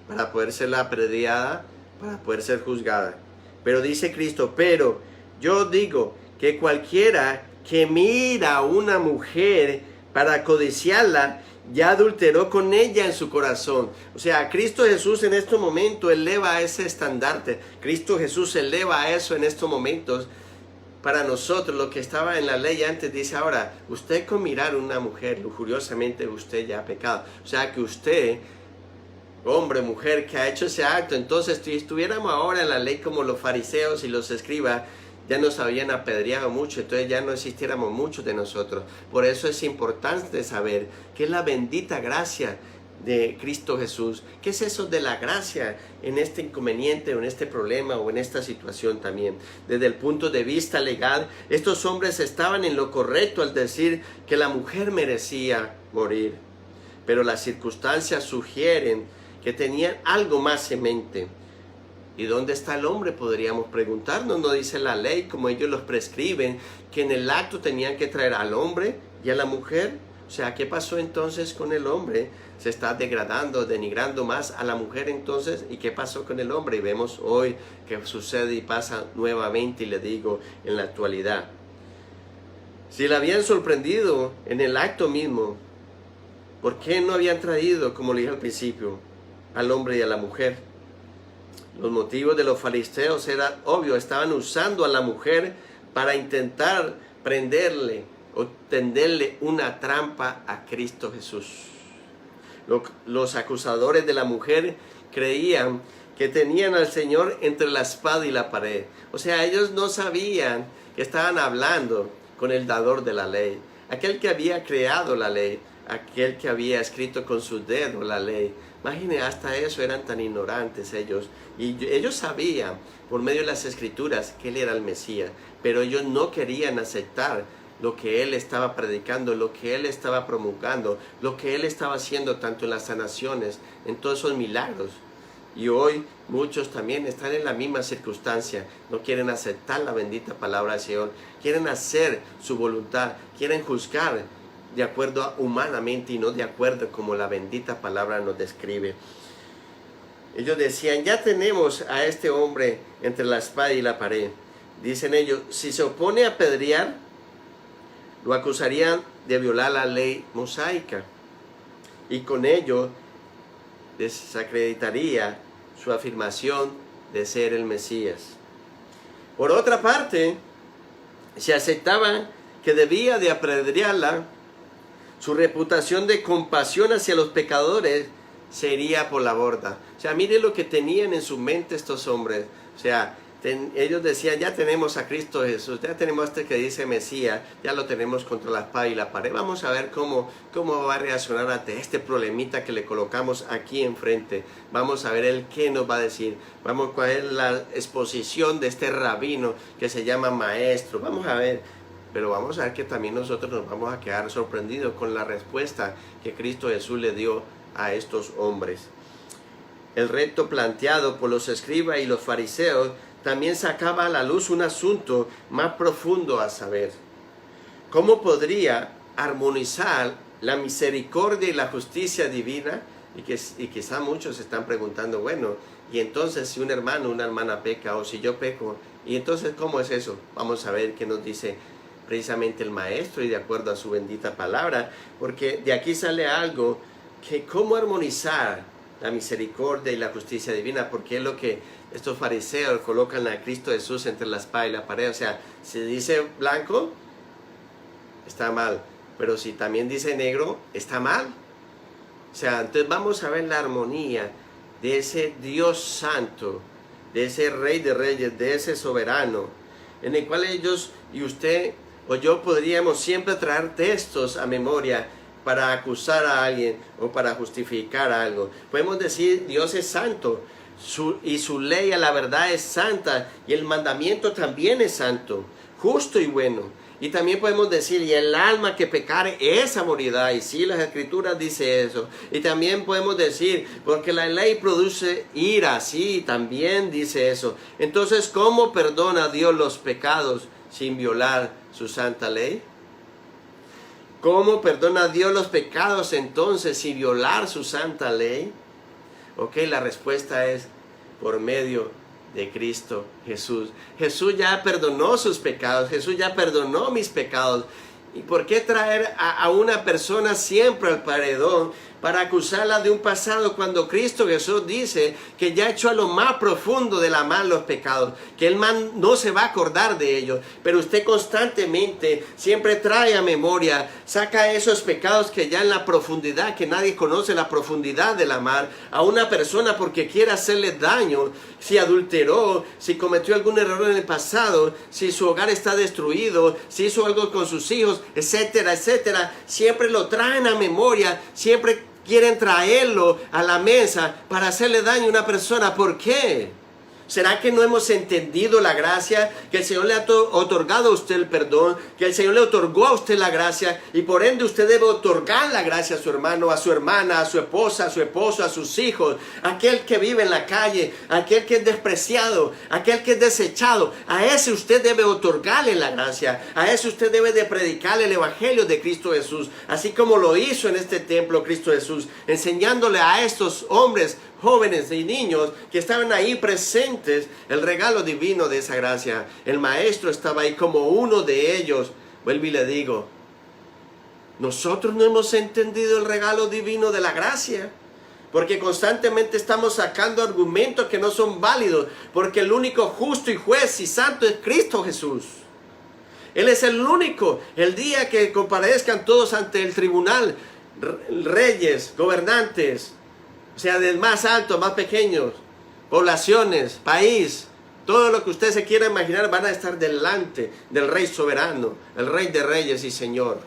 A: para poder ser apedreada, para poder ser juzgada. Pero dice Cristo, pero yo digo que cualquiera que mira a una mujer para codiciarla, ya adulteró con ella en su corazón. O sea, Cristo Jesús en este momento eleva ese estandarte. Cristo Jesús eleva eso en estos momentos. Para nosotros, lo que estaba en la ley antes, dice ahora, usted con mirar a una mujer lujuriosamente, usted ya ha pecado. O sea, que usted, hombre, mujer, que ha hecho ese acto, entonces si estuviéramos ahora en la ley como los fariseos y los escribas, ya nos habían apedreado mucho, entonces ya no existiéramos muchos de nosotros. Por eso es importante saber que es la bendita gracia de Cristo Jesús. ¿Qué es eso de la gracia en este inconveniente o en este problema o en esta situación también? Desde el punto de vista legal, estos hombres estaban en lo correcto al decir que la mujer merecía morir. Pero las circunstancias sugieren que tenían algo más en mente. ¿Y dónde está el hombre? Podríamos preguntarnos. No dice la ley, como ellos los prescriben, que en el acto tenían que traer al hombre y a la mujer. O sea, ¿qué pasó entonces con el hombre? Se está degradando, denigrando más a la mujer entonces. ¿Y qué pasó con el hombre? Y vemos hoy que sucede y pasa nuevamente, y le digo, en la actualidad. Si la habían sorprendido en el acto mismo, ¿por qué no habían traído, como le dije al principio, al hombre y a la mujer? Los motivos de los fariseos eran obvios, estaban usando a la mujer para intentar prenderle o tenderle una trampa a Cristo Jesús. Los acusadores de la mujer creían que tenían al Señor entre la espada y la pared. O sea, ellos no sabían que estaban hablando con el dador de la ley, aquel que había creado la ley, aquel que había escrito con sus dedos la ley. Imaginen, hasta eso eran tan ignorantes ellos. Y ellos sabían, por medio de las escrituras, que Él era el Mesías. Pero ellos no querían aceptar lo que Él estaba predicando, lo que Él estaba promulgando, lo que Él estaba haciendo tanto en las sanaciones, en todos esos milagros. Y hoy muchos también están en la misma circunstancia. No quieren aceptar la bendita palabra del Señor. Quieren hacer su voluntad. Quieren juzgar de acuerdo humanamente y no de acuerdo como la bendita palabra nos describe. Ellos decían, ya tenemos a este hombre entre la espada y la pared. Dicen ellos, si se opone a apedrear, lo acusarían de violar la ley mosaica. Y con ello desacreditaría su afirmación de ser el Mesías. Por otra parte, si aceptaban que debía de apedrearla, su reputación de compasión hacia los pecadores se iría por la borda. O sea, mire lo que tenían en su mente estos hombres. O sea, ellos decían, ya tenemos a Cristo Jesús, ya tenemos a este que dice Mesías, ya lo tenemos contra la espada y la pared. Vamos a ver cómo va a reaccionar ante este problemita que le colocamos aquí enfrente. Vamos a ver él qué nos va a decir. Vamos a ver la exposición de este rabino que se llama maestro. Vamos a ver. Pero vamos a ver que también nosotros nos vamos a quedar sorprendidos con la respuesta que Cristo Jesús le dio a estos hombres. El reto planteado por los escribas y los fariseos también sacaba a la luz un asunto más profundo a saber. ¿Cómo podría armonizar la misericordia y la justicia divina? Y quizá muchos se están preguntando, bueno, y entonces si un hermano o una hermana peca, o si yo peco, y entonces ¿cómo es eso? Vamos a ver qué nos dice precisamente el maestro y de acuerdo a su bendita palabra, porque de aquí sale algo que cómo armonizar la misericordia y la justicia divina, porque es lo que estos fariseos colocan a Cristo Jesús entre la espada y la pared. O sea, si dice blanco, está mal, pero si también dice negro, está mal. O sea, entonces vamos a ver la armonía de ese Dios santo, de ese Rey de Reyes, de ese soberano, en el cual ellos y usted o yo podríamos siempre traer textos a memoria para acusar a alguien o para justificar algo. Podemos decir, Dios es santo y su ley a la verdad es santa y el mandamiento también es santo, justo y bueno. Y también podemos decir, y el alma que pecare, esa morirá. Y sí, las escrituras dicen eso. Y también podemos decir, porque la ley produce ira, sí, también dice eso. Entonces, ¿cómo perdona Dios los pecados sin violar su santa ley? ¿Cómo perdona Dios los pecados entonces sin violar su santa ley? Ok, la respuesta es por medio de Cristo Jesús. Jesús ya perdonó sus pecados, Jesús ya perdonó mis pecados. ¿Y por qué traer a una persona siempre al paredón para acusarla de un pasado cuando Cristo Jesús dice que ya echó a lo más profundo de la mar los pecados, que el no se va a acordar de ellos? Pero usted constantemente siempre trae a memoria, saca esos pecados que ya en la profundidad, que nadie conoce la profundidad de la mar, a una persona porque quiere hacerle daño, si adulteró, si cometió algún error en el pasado, si su hogar está destruido, si hizo algo con sus hijos, etcétera, etcétera. Siempre lo traen a memoria, siempre quieren traerlo a la mesa para hacerle daño a una persona. ¿Por qué? ¿Será que no hemos entendido la gracia? Que el Señor le ha otorgado a usted el perdón, que el Señor le otorgó a usted la gracia y por ende usted debe otorgar la gracia a su hermano, a su hermana, a su esposa, a su esposo, a sus hijos, aquel que vive en la calle, aquel que es despreciado, aquel que es desechado. A ese usted debe otorgarle la gracia, a ese usted debe de predicarle el evangelio de Cristo Jesús, así como lo hizo en este templo Cristo Jesús, enseñándole a estos hombres, jóvenes y niños que estaban ahí presentes el regalo divino de esa gracia. El maestro estaba ahí como uno de ellos. Vuelvo y le digo, nosotros no hemos entendido el regalo divino de la gracia, porque constantemente estamos sacando argumentos que no son válidos, porque el único justo y juez y santo es Cristo Jesús. Él es el único. El día que comparezcan todos ante el tribunal, reyes, gobernantes, o sea, del más alto, más pequeños, poblaciones, país, todo lo que usted se quiera imaginar, van a estar delante del Rey soberano, el Rey de Reyes y Señor.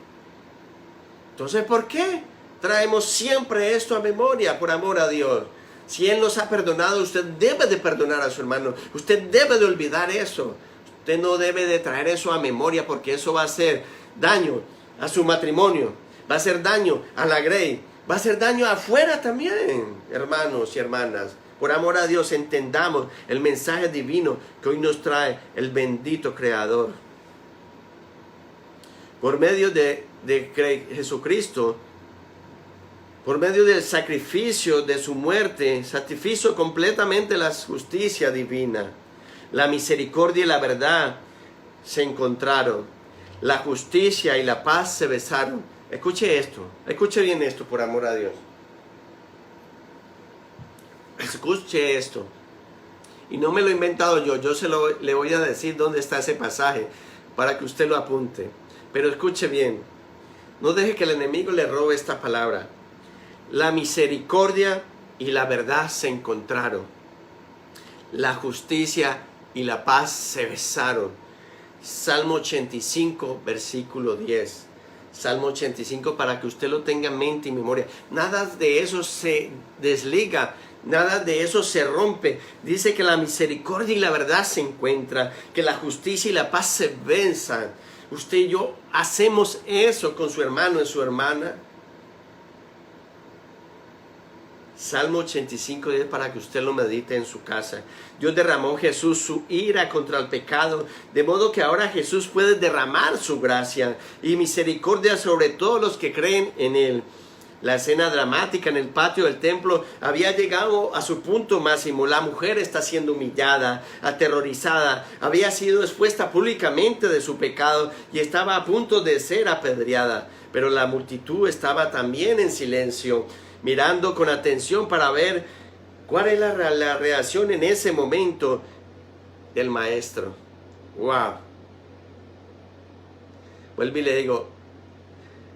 A: Entonces, ¿por qué traemos siempre esto a memoria? Por amor a Dios. Si Él nos ha perdonado, usted debe de perdonar a su hermano. Usted debe de olvidar eso. Usted no debe de traer eso a memoria, porque eso va a hacer daño a su matrimonio, va a hacer daño a la grey, va a hacer daño afuera también, hermanos y hermanas. Por amor a Dios, entendamos el mensaje divino que hoy nos trae el bendito Creador. Por medio de Jesucristo, por medio del sacrificio de su muerte, satisfizo completamente la justicia divina. La misericordia y la verdad se encontraron. La justicia y la paz se besaron. Escuche esto, escuche bien esto, por amor a Dios. Escuche esto. Y no me lo he inventado yo le voy a decir dónde está ese pasaje para que usted lo apunte. Pero escuche bien, no deje que el enemigo le robe esta palabra. La misericordia y la verdad se encontraron. La justicia y la paz se besaron. Salmo 85, versículo 10. Salmo 85, para que usted lo tenga en mente y memoria. Nada de eso se desliga, nada de eso se rompe. Dice que la misericordia y la verdad se encuentran, que la justicia y la paz se besan. Usted y yo hacemos eso con su hermano y su hermana. Salmo 85, 10, para que usted lo medite en su casa. Dios derramó en Jesús su ira contra el pecado, de modo que ahora Jesús puede derramar su gracia y misericordia sobre todos los que creen en Él. La escena dramática en el patio del templo había llegado a su punto máximo. La mujer está siendo humillada, aterrorizada, había sido expuesta públicamente de su pecado y estaba a punto de ser apedreada. Pero la multitud estaba también en silencio, mirando con atención para ver cuál era la reacción en ese momento del maestro. ¡Wow! Vuelvo y le digo,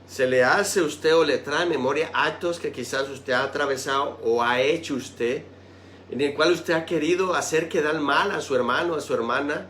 A: ¿se le hace a usted o le trae a memoria actos que quizás usted ha atravesado o ha hecho usted en el cual usted ha querido hacer quedar mal a su hermano, a su hermana,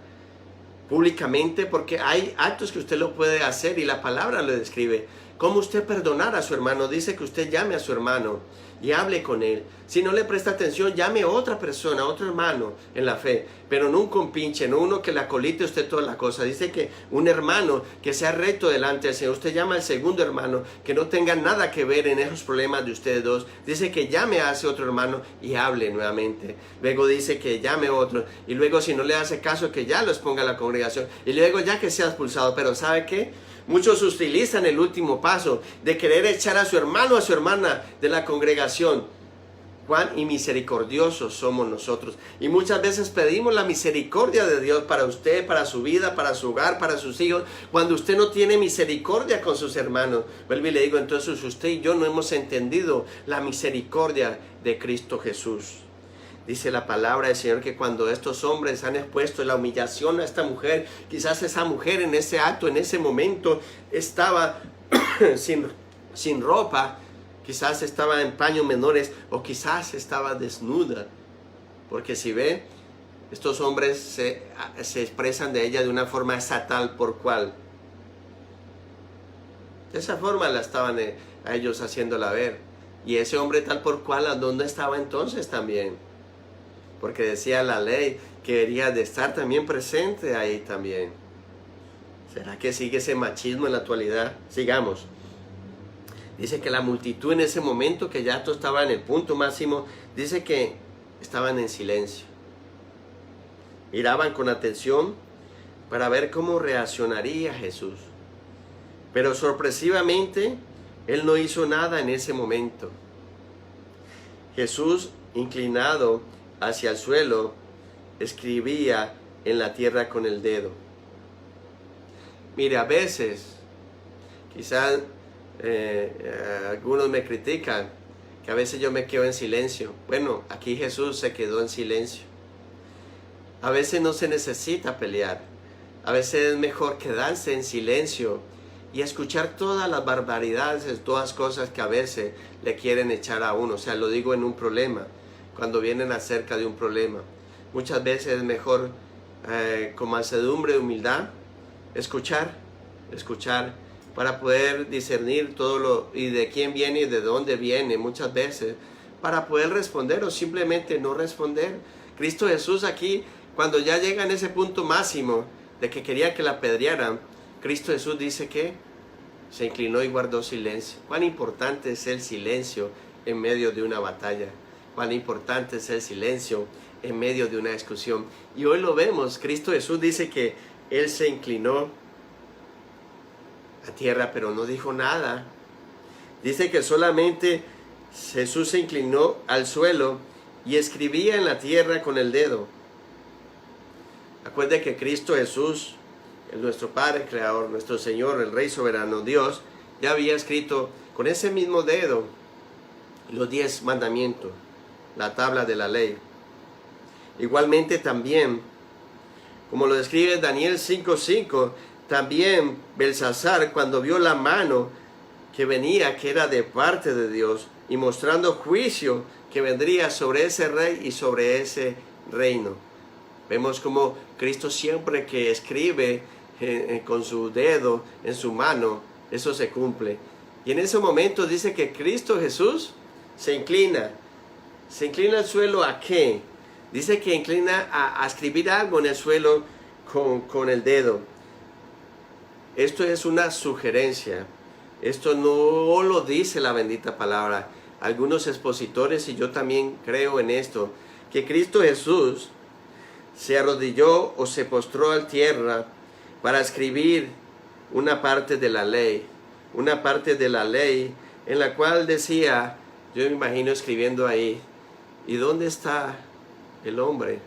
A: públicamente, porque hay actos que usted lo puede hacer y la palabra lo describe. ¿Cómo usted perdonar a su hermano? Dice que usted llame a su hermano y hable con él. Si no le presta atención, llame a otra persona, a otro hermano en la fe, pero no un compinche, no uno que le acolite usted toda la cosa. Dice que un hermano que sea recto delante del Señor. Usted llama al segundo hermano que no tenga nada que ver en esos problemas de ustedes dos. Dice que llame a ese otro hermano y hable nuevamente. Luego dice que llame a otro, y luego si no le hace caso, que ya lo exponga a la congregación, y luego ya que sea expulsado. Pero ¿sabe qué? Muchos utilizan el último paso de querer echar a su hermano o a su hermana de la congregación. Cuán inmisericordiosos somos nosotros. Y muchas veces pedimos la misericordia de Dios para usted, para su vida, para su hogar, para sus hijos, cuando usted no tiene misericordia con sus hermanos. Vuelvo y le digo, entonces usted y yo no hemos entendido la misericordia de Cristo Jesús. Dice la palabra del Señor que cuando estos hombres han expuesto la humillación a esta mujer, quizás esa mujer en ese acto, en ese momento, estaba sin ropa, quizás estaba en paños menores, o quizás estaba desnuda. Porque si ve, estos hombres se expresan de ella de una forma estatal por cual. De esa forma la estaban a ellos haciéndola ver. Y ese hombre tal por cual, ¿a dónde estaba entonces también? Porque decía la ley que debería de estar también presente ahí también. ¿Será que sigue ese machismo en la actualidad? Sigamos. Dice que la multitud en ese momento, que ya todo estaba en el punto máximo, dice que estaban en silencio. Miraban con atención para ver cómo reaccionaría Jesús. Pero sorpresivamente, Él no hizo nada en ese momento. Jesús, inclinado hacia el suelo, escribía en la tierra con el dedo. Mire, a veces, quizás algunos me critican que a veces yo me quedo en silencio. Bueno, aquí Jesús se quedó en silencio. A veces no se necesita pelear. A veces es mejor quedarse en silencio y escuchar todas las barbaridades, todas cosas que a veces le quieren echar a uno. O sea, lo digo en un problema, cuando vienen acerca de un problema. Muchas veces es mejor con mansedumbre, humildad, escuchar para poder discernir todo lo y de quién viene y de dónde viene muchas veces, para poder responder o simplemente no responder. Cristo Jesús aquí, cuando ya llega en ese punto máximo de que quería que la apedrearan, Cristo Jesús dice que se inclinó y guardó silencio. Cuán importante es el silencio en medio de una batalla. Cuán importante es el silencio en medio de una discusión. Y hoy lo vemos. Cristo Jesús dice que Él se inclinó a tierra, pero no dijo nada. Dice que solamente Jesús se inclinó al suelo y escribía en la tierra con el dedo. Acuerde que Cristo Jesús, nuestro Padre Creador, nuestro Señor, el Rey Soberano, Dios, ya había escrito con ese mismo dedo los 10 mandamientos, la tabla de la ley. Igualmente también, como lo describe Daniel 5:5, también Belsasar, cuando vio la mano que venía, que era de parte de Dios, y mostrando juicio que vendría sobre ese rey y sobre ese reino. Vemos como Cristo siempre que escribe con su dedo en su mano, eso se cumple. Y en ese momento dice que Cristo Jesús se inclina al suelo. ¿A qué? Dice que inclina a escribir algo en el suelo con el dedo. Esto es una sugerencia. Esto no lo dice la bendita palabra. Algunos expositores, y yo también creo en esto, que Cristo Jesús se arrodilló o se postró a tierra para escribir una parte de la ley. Una parte de la ley en la cual decía, yo me imagino escribiendo ahí, ¿y dónde está el hombre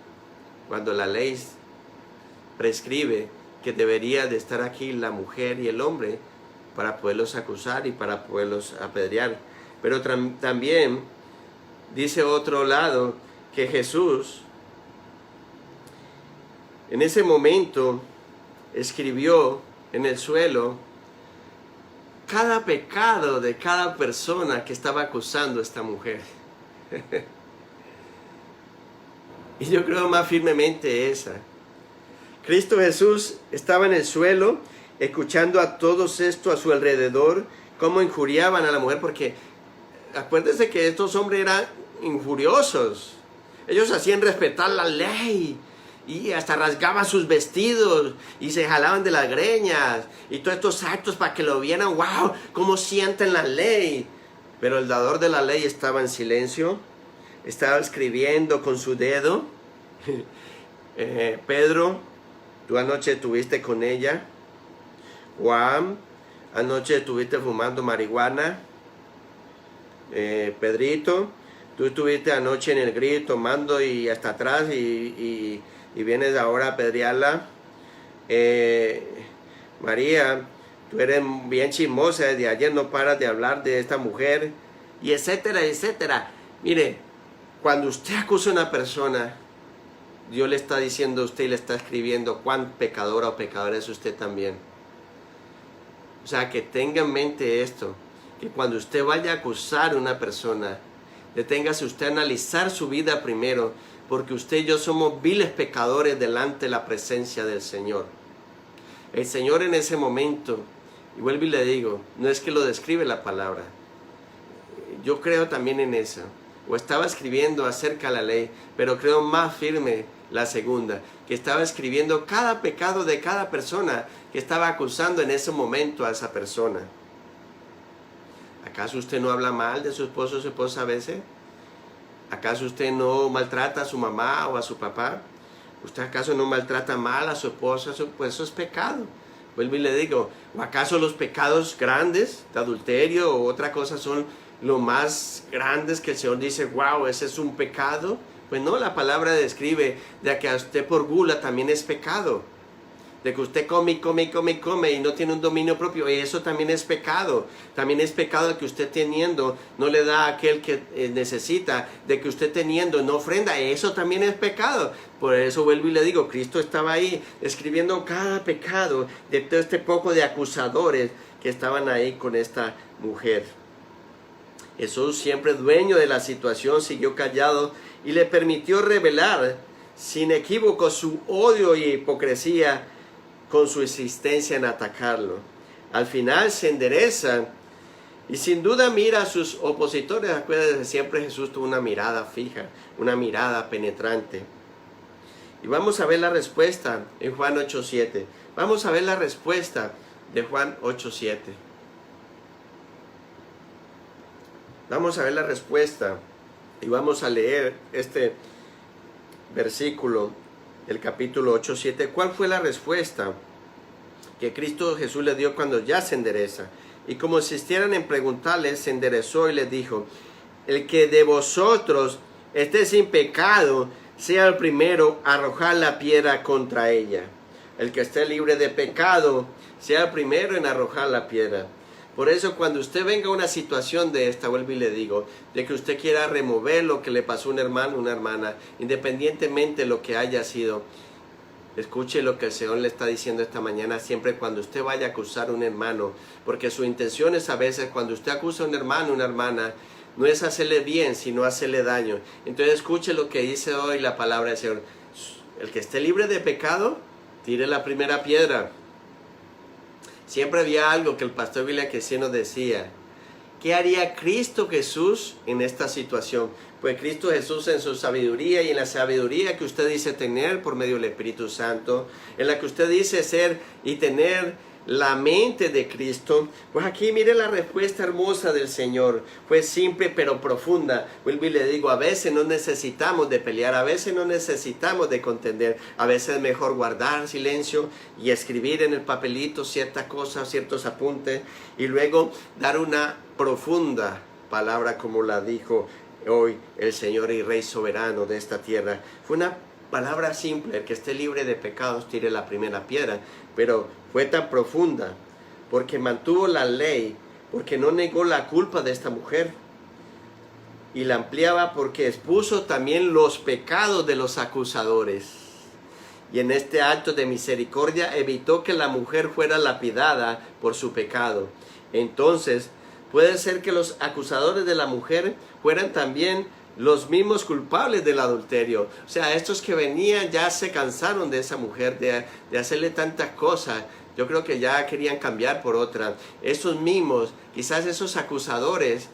A: cuando la ley prescribe que debería de estar aquí la mujer y el hombre para poderlos acusar y para poderlos apedrear? Pero también dice otro lado que Jesús en ese momento escribió en el suelo cada pecado de cada persona que estaba acusando a esta mujer. Y yo creo más firmemente esa. Cristo Jesús estaba en el suelo, escuchando a todos esto a su alrededor, cómo injuriaban a la mujer, porque acuérdense que estos hombres eran injuriosos. Ellos hacían respetar la ley y hasta rasgaban sus vestidos y se jalaban de las greñas y todos estos actos para que lo vieran. ¡Wow! ¿Cómo sienten la ley? Pero el dador de la ley estaba en silencio, estaba escribiendo con su dedo. Pedro, tú anoche estuviste con ella. Juan, anoche estuviste fumando marihuana. Pedrito, tú estuviste anoche en el grill tomando y hasta atrás y vienes ahora a apedrearla. María, tú eres bien chismosa, desde ayer no paras de hablar de esta mujer, y etcétera, etcétera. Mire, cuando usted acusa a una persona, Dios le está diciendo a usted y le está escribiendo cuán pecadora o pecador es usted también. O sea, que tenga en mente esto, que cuando usted vaya a acusar a una persona, deténgase usted a analizar su vida primero, porque usted y yo somos viles pecadores delante de la presencia del Señor. El Señor en ese momento, y vuelvo y le digo, no es que lo describe la palabra, yo creo también en eso, o estaba escribiendo acerca de la ley, pero creo más firme la segunda, que estaba escribiendo cada pecado de cada persona que estaba acusando en ese momento a esa persona. ¿Acaso usted no habla mal de su esposo o su esposa a veces? ¿Acaso usted no maltrata a su mamá o a su papá? ¿Usted acaso no maltrata mal a su esposa? Pues eso es pecado. Vuelvo y le digo, ¿o acaso los pecados grandes de adulterio o otra cosa son lo más grandes que el Señor dice, wow, ese es un pecado? Pues no, la palabra describe de que a usted por gula también es pecado. De que usted come y no tiene un dominio propio, y eso también es pecado. También es pecado de que usted teniendo no le da a aquel que necesita, de que usted teniendo no ofrenda, eso también es pecado. Por eso vuelvo y le digo, Cristo estaba ahí escribiendo cada pecado de todo este poco de acusadores que estaban ahí con esta mujer. Jesús, siempre dueño de la situación, siguió callado y le permitió revelar sin equívoco su odio y hipocresía con su insistencia en atacarlo. Al final se endereza y sin duda mira a sus opositores. Acuérdense, siempre Jesús tuvo una mirada fija, una mirada penetrante. Y vamos a ver la respuesta en Juan 8:7. Vamos a ver la respuesta de Juan 8:7. Vamos a ver la respuesta y vamos a leer este versículo, el capítulo 8:7. ¿Cuál fue la respuesta que Cristo Jesús le dio cuando ya se endereza? Y como insistieran en preguntarle, se enderezó y les dijo, el que de vosotros esté sin pecado, sea el primero a arrojar la piedra contra ella. El que esté libre de pecado, sea el primero en arrojar la piedra. Por eso cuando usted venga a una situación de esta, vuelvo y le digo, de que usted quiera remover lo que le pasó a un hermano, una hermana, independientemente de lo que haya sido, escuche lo que el Señor le está diciendo esta mañana, siempre cuando usted vaya a acusar a un hermano, porque su intención es a veces cuando usted acusa a un hermano, una hermana, no es hacerle bien, sino hacerle daño. Entonces escuche lo que dice hoy la palabra del Señor. El que esté libre de pecado, tire la primera piedra. Siempre había algo que el pastor William Kesey nos decía. ¿Qué haría Cristo Jesús en esta situación? Pues Cristo Jesús en su sabiduría y en la sabiduría que usted dice tener por medio del Espíritu Santo, en la que usted dice ser y tener la mente de Cristo, pues aquí mire la respuesta hermosa del Señor. Fue simple pero profunda. Vuelvo y le digo, a veces no necesitamos de pelear, a veces no necesitamos de contender, a veces es mejor guardar silencio y escribir en el papelito ciertas cosas, ciertos apuntes, y luego dar una profunda palabra como la dijo hoy el Señor y Rey soberano de esta tierra. Fue una palabra simple, el que esté libre de pecados tire la primera piedra, pero fue tan profunda porque mantuvo la ley, porque no negó la culpa de esta mujer y la ampliaba porque expuso también los pecados de los acusadores, y en este acto de misericordia evitó que la mujer fuera lapidada por su pecado. Entonces puede ser que los acusadores de la mujer fueran también los mismos culpables del adulterio. O sea, estos que venían ya se cansaron de esa mujer, de hacerle tantas cosas. Yo creo que ya querían cambiar por otra. Esos mismos, quizás esos acusadores,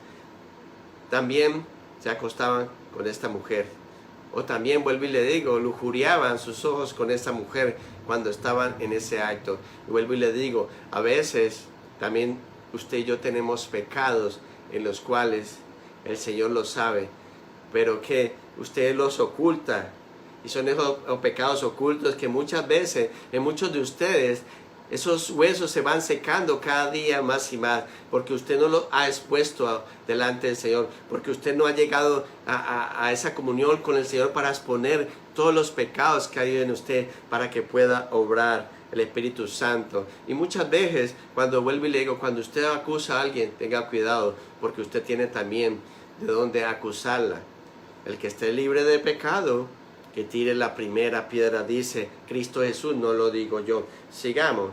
A: también se acostaban con esta mujer. O también, vuelvo y le digo, lujuriaban sus ojos con esta mujer cuando estaban en ese acto. Y vuelvo y le digo, a veces también usted y yo tenemos pecados en los cuales el Señor lo sabe, pero que usted los oculta. Y son esos pecados ocultos que muchas veces, en muchos de ustedes, esos huesos se van secando cada día más y más, porque usted no los ha expuesto delante del Señor, porque usted no ha llegado a esa comunión con el Señor para exponer todos los pecados que hay en usted, para que pueda obrar el Espíritu Santo. Y muchas veces, cuando vuelvo y le digo, cuando usted acusa a alguien, tenga cuidado, porque usted tiene también de dónde acusarla. El que esté libre de pecado, que tire la primera piedra, dice Cristo Jesús, no lo digo yo. Sigamos.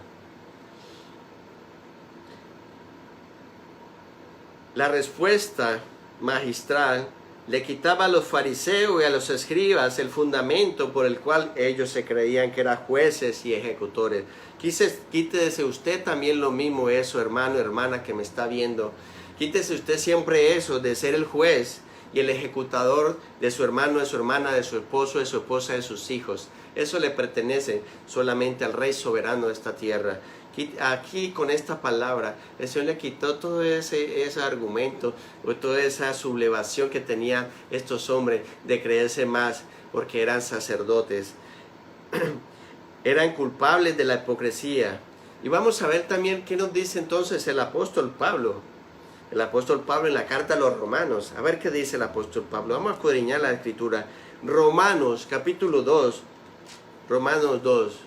A: La respuesta magistral le quitaba a los fariseos y a los escribas el fundamento por el cual ellos se creían que eran jueces y ejecutores. Quítese usted también lo mismo eso, hermano, hermana que me está viendo. Quítese usted siempre eso de ser el juez y el ejecutador de su hermano, de su hermana, de su esposo, de su esposa, de sus hijos. Eso le pertenece solamente al Rey soberano de esta tierra. Aquí con esta palabra el Señor le quitó todo ese argumento o toda esa sublevación que tenían estos hombres de creerse más porque eran sacerdotes. Eran culpables de la hipocresía. Y vamos a ver también qué nos dice entonces el apóstol Pablo. El apóstol Pablo en la carta a los Romanos. A ver qué dice el apóstol Pablo. Vamos a escudriñar la escritura. Romanos capítulo 2. Romanos 2.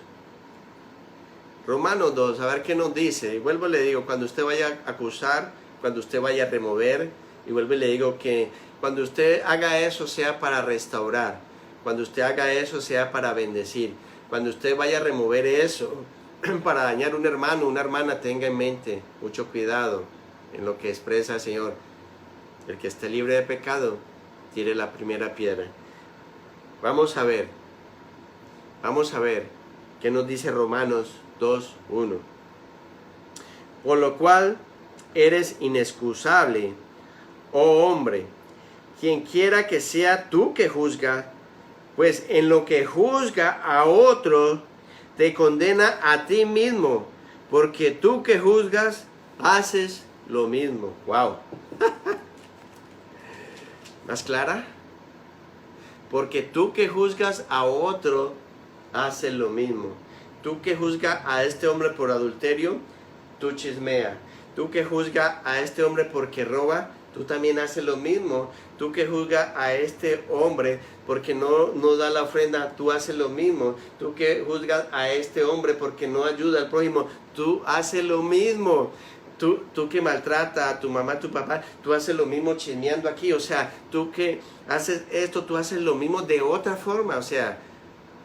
A: Romanos 2, a ver qué nos dice. Y vuelvo y le digo, cuando usted vaya a acusar, cuando usted vaya a remover, y vuelvo y le digo que cuando usted haga eso sea para restaurar, cuando usted haga eso sea para bendecir, cuando usted vaya a remover eso para dañar un hermano, una hermana, tenga en mente mucho cuidado en lo que expresa el Señor. El que esté libre de pecado, tire la primera piedra. Vamos a ver qué nos dice Romanos 2:1. Por lo cual eres inexcusable, oh hombre, quien quiera que sea tú que juzga, pues en lo que juzga a otro, te condena a ti mismo, porque tú que juzgas, haces lo mismo. ¡Wow! ¿Más clara? Porque tú que juzgas a otro, haces lo mismo. Tú que juzgas a este hombre por adulterio, tú chismea. Tú que juzgas a este hombre porque roba, tú también haces lo mismo. Tú que juzgas a este hombre porque no da la ofrenda, tú haces lo mismo. Tú que juzgas a este hombre porque no ayuda al prójimo, tú haces lo mismo. Tú que maltrata a tu mamá, a tu papá, tú haces lo mismo chismeando aquí. O sea, tú que haces esto, tú haces lo mismo de otra forma. O sea,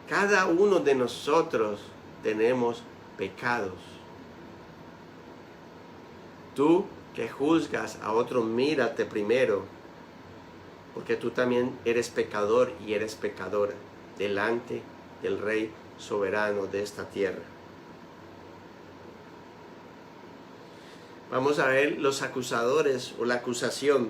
A: cada uno de nosotros tenemos pecados. Tú que juzgas a otro, mírate primero, porque tú también eres pecador y eres pecadora delante del Rey soberano de esta tierra. Vamos a ver los acusadores o la acusación.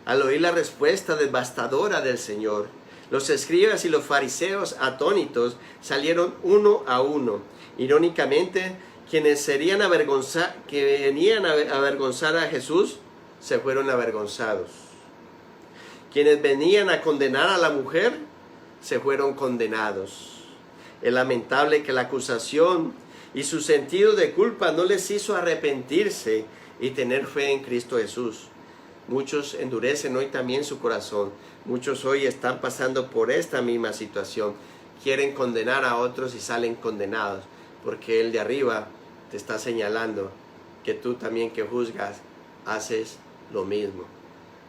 A: Al oír la respuesta devastadora del Señor, los escribas y los fariseos atónitos salieron uno a uno. Irónicamente, quienes venían a avergonzar a Jesús, se fueron avergonzados. Quienes venían a condenar a la mujer, se fueron condenados. Es lamentable que la acusación y su sentido de culpa no les hizo arrepentirse y tener fe en Cristo Jesús. Muchos endurecen hoy también su corazón. Muchos hoy están pasando por esta misma situación. Quieren condenar a otros y salen condenados, porque el de arriba te está señalando que tú también que juzgas haces lo mismo.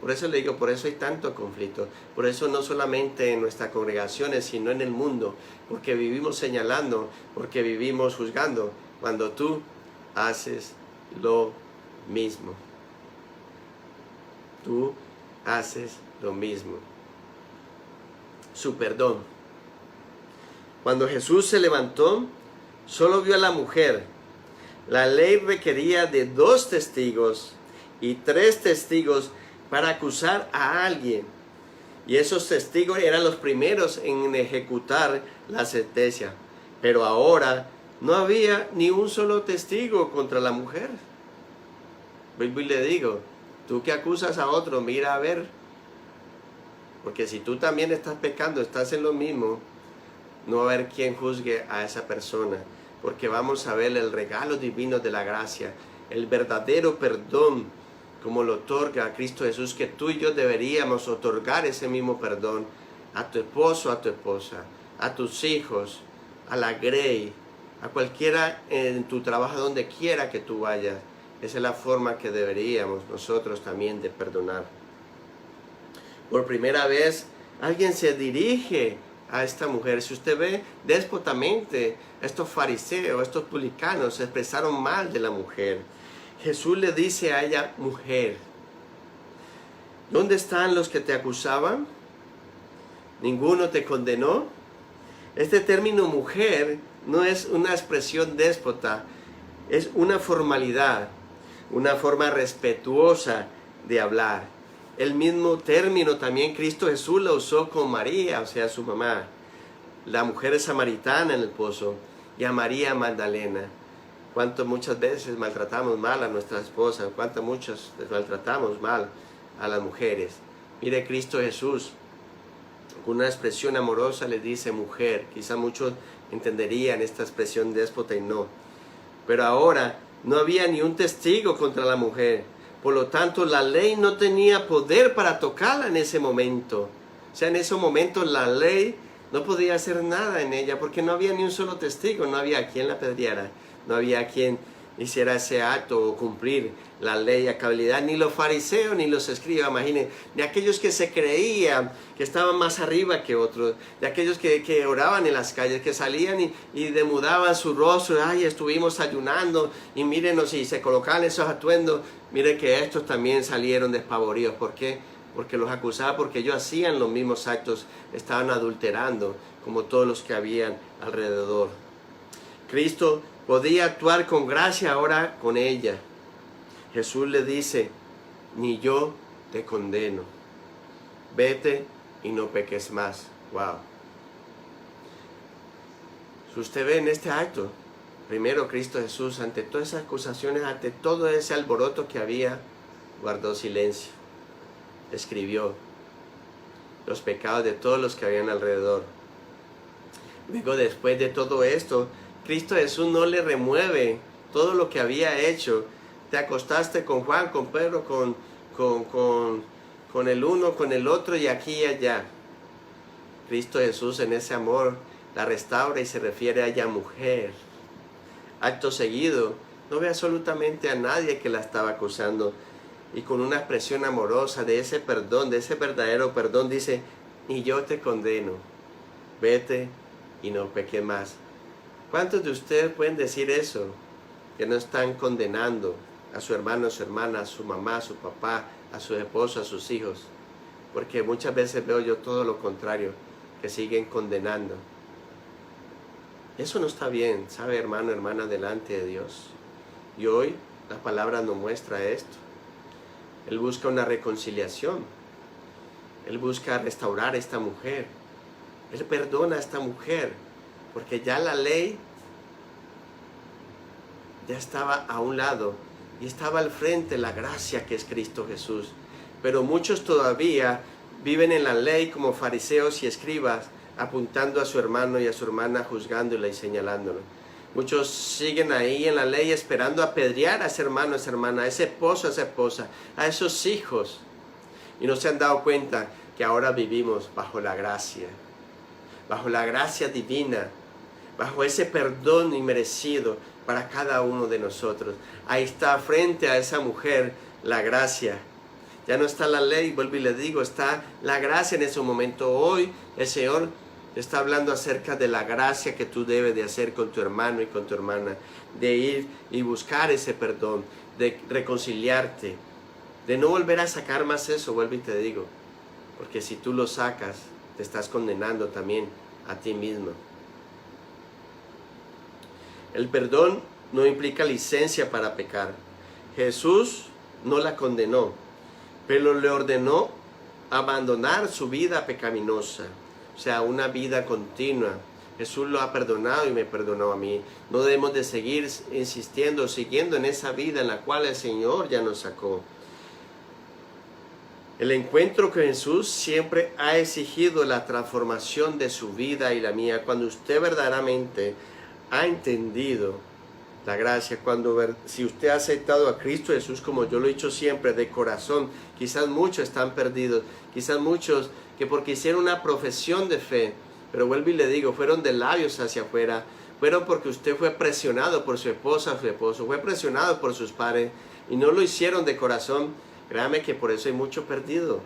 A: Por eso le digo, por eso hay tanto conflicto. Por eso no solamente en nuestras congregaciones, sino en el mundo. Porque vivimos señalando, porque vivimos juzgando, cuando tú haces lo mismo. Tú haces lo mismo. su perdón. Cuando Jesús se levantó, solo vio a la mujer. La ley requería de 2 testigos y 3 testigos para acusar a alguien. Y esos testigos eran los primeros en ejecutar la sentencia. Pero ahora no había ni un solo testigo contra la mujer. Vuelvo y le digo, tú que acusas a otro, mira a ver. Porque si tú también estás pecando, estás en lo mismo, no va a haber quien juzgue a esa persona. Porque vamos a ver el regalo divino de la gracia, el verdadero perdón, como lo otorga Cristo Jesús, que tú y yo deberíamos otorgar ese mismo perdón a tu esposo, a tu esposa, a tus hijos, a la Grey, a cualquiera en tu trabajo, donde quiera que tú vayas. Esa es la forma que deberíamos nosotros también de perdonar. Por primera vez, alguien se dirige a esta mujer. Si usted ve déspotamente, estos fariseos, estos publicanos se expresaron mal de la mujer. Jesús le dice a ella, mujer, ¿dónde están los que te acusaban? ¿Ninguno te condenó? Este término mujer no es una expresión déspota, es una formalidad, una forma respetuosa de hablar. El mismo término también Cristo Jesús lo usó con María, o sea, su mamá, la mujer samaritana en el pozo, y a María Magdalena. Cuánto muchas veces maltratamos mal a nuestras esposas, cuánto muchos maltratamos mal a las mujeres. Mire, Cristo Jesús, con una expresión amorosa le dice mujer. Quizá muchos entenderían esta expresión déspota y no. Pero ahora no había ni un testigo contra la mujer. Por lo tanto, la ley no tenía poder para tocarla en ese momento. O sea, en ese momento la ley no podía hacer nada en ella porque no había ni un solo testigo, no había quien la apedreara. No había quien hiciera ese acto o cumplir la ley a cabalidad, ni los fariseos ni los escribas, imaginen, de aquellos que se creían que estaban más arriba que otros, de aquellos que oraban en las calles, que salían y demudaban su rostro, ay, estuvimos ayunando y mírenos, y se colocaban esos atuendos. Mire que estos también salieron despavoridos. ¿Por qué? Porque los acusaba, porque ellos hacían los mismos actos, estaban adulterando como todos los que habían alrededor. Cristo podía actuar con gracia ahora con ella. Jesús le dice, ni yo te condeno. Vete y no peques más. Wow. Si usted ve en este acto, primero Cristo Jesús, ante todas esas acusaciones, ante todo ese alboroto que había, guardó silencio. Escribió los pecados de todos los que habían alrededor. Luego, después de todo esto, Cristo Jesús no le remueve todo lo que había hecho. Te acostaste con Juan, con Pedro, con el uno, con el otro y aquí y allá. Cristo Jesús en ese amor la restaura y se refiere a ella mujer. Acto seguido, no ve absolutamente a nadie que la estaba acusando. Y con una expresión amorosa de ese perdón, de ese verdadero perdón, dice, ni yo te condeno. Vete y no peques más. ¿Cuántos de ustedes pueden decir eso? Que no están condenando a su hermano, a su hermana, a su mamá, a su papá, a su esposo, a sus hijos. Porque muchas veces veo yo todo lo contrario, que siguen condenando. Eso no está bien, ¿sabe, hermano, hermana, delante de Dios? Y hoy la palabra nos muestra esto. Él busca una reconciliación. Él busca restaurar a esta mujer. Él perdona a esta mujer. Porque ya la ley ya estaba a un lado y estaba al frente la gracia que es Cristo Jesús. Pero muchos todavía viven en la ley como fariseos y escribas, apuntando a su hermano y a su hermana, juzgándola y señalándolo. Muchos siguen ahí en la ley esperando apedrear a ese hermano, a esa hermana, a ese esposo, a esa esposa, a esos hijos. Y no se han dado cuenta que ahora vivimos bajo la gracia divina, bajo ese perdón inmerecido para cada uno de nosotros. Ahí está frente a esa mujer la gracia. Ya no está la ley, vuelvo y le digo, está la gracia en ese momento. Hoy el Señor está hablando acerca de la gracia que tú debes de hacer con tu hermano y con tu hermana, de ir y buscar ese perdón, de reconciliarte, de no volver a sacar más eso, vuelvo y te digo, porque si tú lo sacas, te estás condenando también a ti mismo. El perdón no implica licencia para pecar. Jesús no la condenó, pero le ordenó abandonar su vida pecaminosa, o sea, una vida continua. Jesús lo ha perdonado y me perdonó a mí. No debemos de seguir insistiendo, siguiendo en esa vida en la cual el Señor ya nos sacó. El encuentro con Jesús siempre ha exigido la transformación de su vida y la mía. Cuando usted verdaderamente ha entendido la gracia, si usted ha aceptado a Cristo Jesús, como yo lo he dicho siempre, de corazón, quizás muchos están perdidos, quizás muchos que porque hicieron una profesión de fe, pero vuelvo y le digo, fueron de labios hacia afuera, fueron porque usted fue presionado por su esposa, su esposo, fue presionado por sus padres y no lo hicieron de corazón. Créame que por eso hay mucho perdido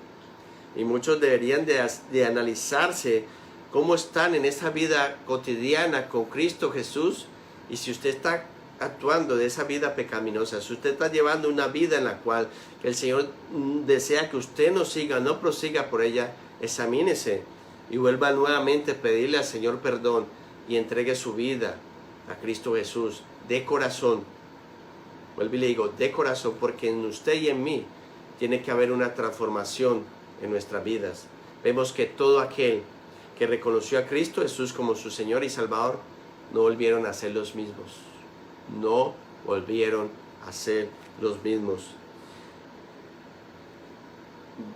A: y muchos deberían de analizarse cómo están en esa vida cotidiana con Cristo Jesús. Y si usted está actuando de esa vida pecaminosa, si usted está llevando una vida en la cual el Señor desea que usted no siga, no prosiga por ella, examínese y vuelva nuevamente a pedirle al Señor perdón y entregue su vida a Cristo Jesús de corazón. Vuelvo y le digo, de corazón, porque en usted y en mí tiene que haber una transformación en nuestras vidas. Vemos que todo aquel que reconoció a Cristo Jesús como su Señor y Salvador, no volvieron a ser los mismos. No volvieron a ser los mismos.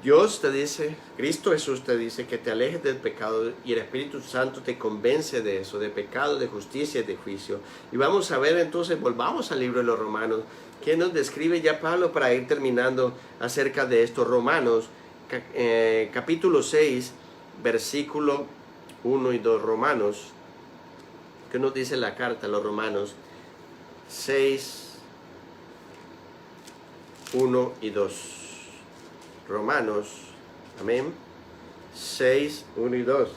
A: Dios te dice, Cristo Jesús te dice que te alejes del pecado y el Espíritu Santo te convence de eso, de pecado, de justicia y de juicio. Y vamos a ver entonces, volvamos al libro de los Romanos, que nos describe ya Pablo para ir terminando acerca de estos Romanos, capítulo 6, versículo 1 y 2, Romanos. ¿Qué nos dice la carta a los Romanos? 6, 1 y 2. Romanos, amén. 6, 1 y 2.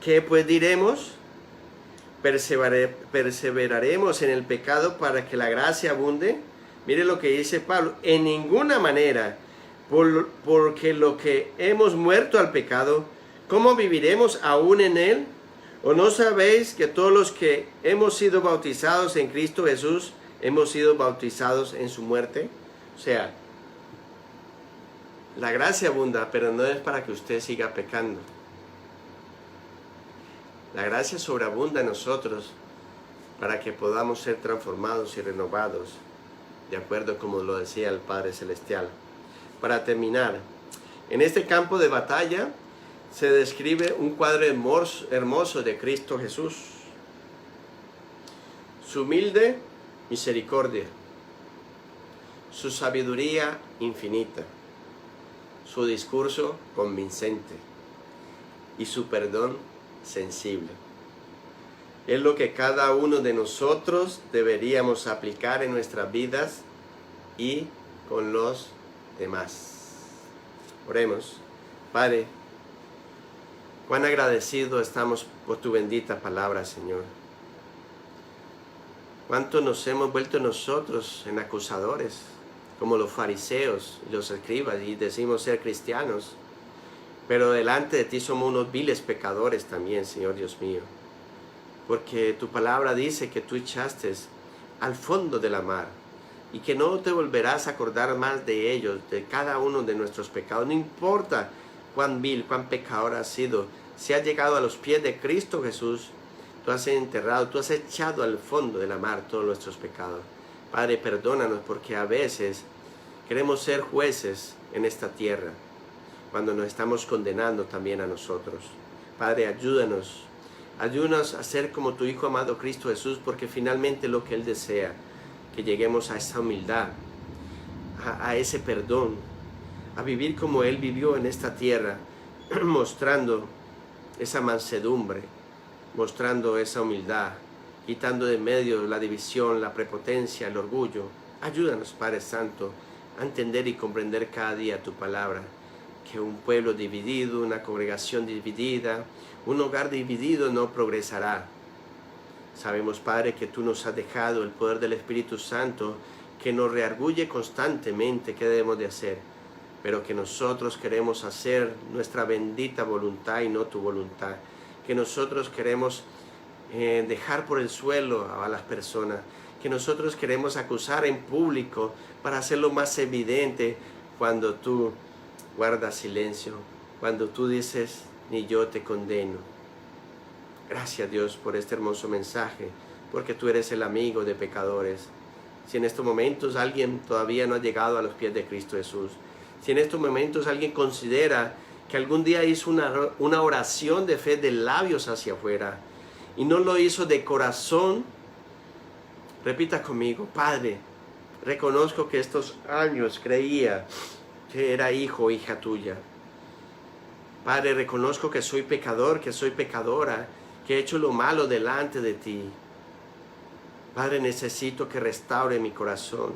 A: ¿Qué pues diremos? ¿Perseveraremos en el pecado para que la gracia abunde? Mire lo que dice Pablo. En ninguna manera, porque lo que hemos muerto al pecado, ¿cómo viviremos aún en él? ¿O no sabéis que todos los que hemos sido bautizados en Cristo Jesús, hemos sido bautizados en su muerte? O sea, la gracia abunda, pero no es para que usted siga pecando. La gracia sobreabunda en nosotros para que podamos ser transformados y renovados, de acuerdo como lo decía el Padre Celestial. Para terminar, en este campo de batalla se describe un cuadro hermoso de Cristo Jesús. Su humilde misericordia, su sabiduría infinita, su discurso convincente y su perdón sensible. Es lo que cada uno de nosotros deberíamos aplicar en nuestras vidas y con los demás. Oremos. Padre, cuán agradecidos estamos por tu bendita palabra, Señor. Cuánto nos hemos vuelto nosotros en acusadores, como los fariseos y los escribas, y decimos ser cristianos, pero delante de ti somos unos viles pecadores también, Señor Dios mío, porque tu palabra dice que tú echaste al fondo de la mar y que no te volverás a acordar más de ellos, de cada uno de nuestros pecados. No importa cuán vil, cuán pecador has sido, si has llegado a los pies de Cristo Jesús, tú has enterrado, tú has echado al fondo de la mar todos nuestros pecados. Padre, perdónanos porque a veces queremos ser jueces en esta tierra, cuando nos estamos condenando también a nosotros. Padre, ayúdanos a ser como tu Hijo amado Cristo Jesús, porque finalmente lo que Él desea, que lleguemos a esa humildad, a ese perdón, a vivir como Él vivió en esta tierra, mostrando esa mansedumbre, mostrando esa humildad, quitando de medio la división, la prepotencia, el orgullo. Ayúdanos, Padre Santo, a entender y comprender cada día tu palabra, que un pueblo dividido, una congregación dividida, un hogar dividido no progresará. Sabemos, Padre, que tú nos has dejado el poder del Espíritu Santo, que nos reargulle constantemente qué debemos de hacer. pero que nosotros queremos hacer nuestra bendita voluntad y no tu voluntad, que nosotros queremos dejar por el suelo a las personas, que nosotros queremos acusar en público para hacerlo más evidente cuando tú guardas silencio, cuando tú dices, ni yo te condeno. Gracias Dios por este hermoso mensaje, porque tú eres el amigo de pecadores. Si en estos momentos alguien todavía no ha llegado a los pies de Cristo Jesús, si en estos momentos alguien considera que algún día hizo una oración de fe de labios hacia afuera y no lo hizo de corazón, repita conmigo: Padre, reconozco que estos años creía que era hijo o hija tuya. Padre, reconozco que soy pecador, que soy pecadora, que he hecho lo malo delante de ti. Padre, necesito que restaure mi corazón.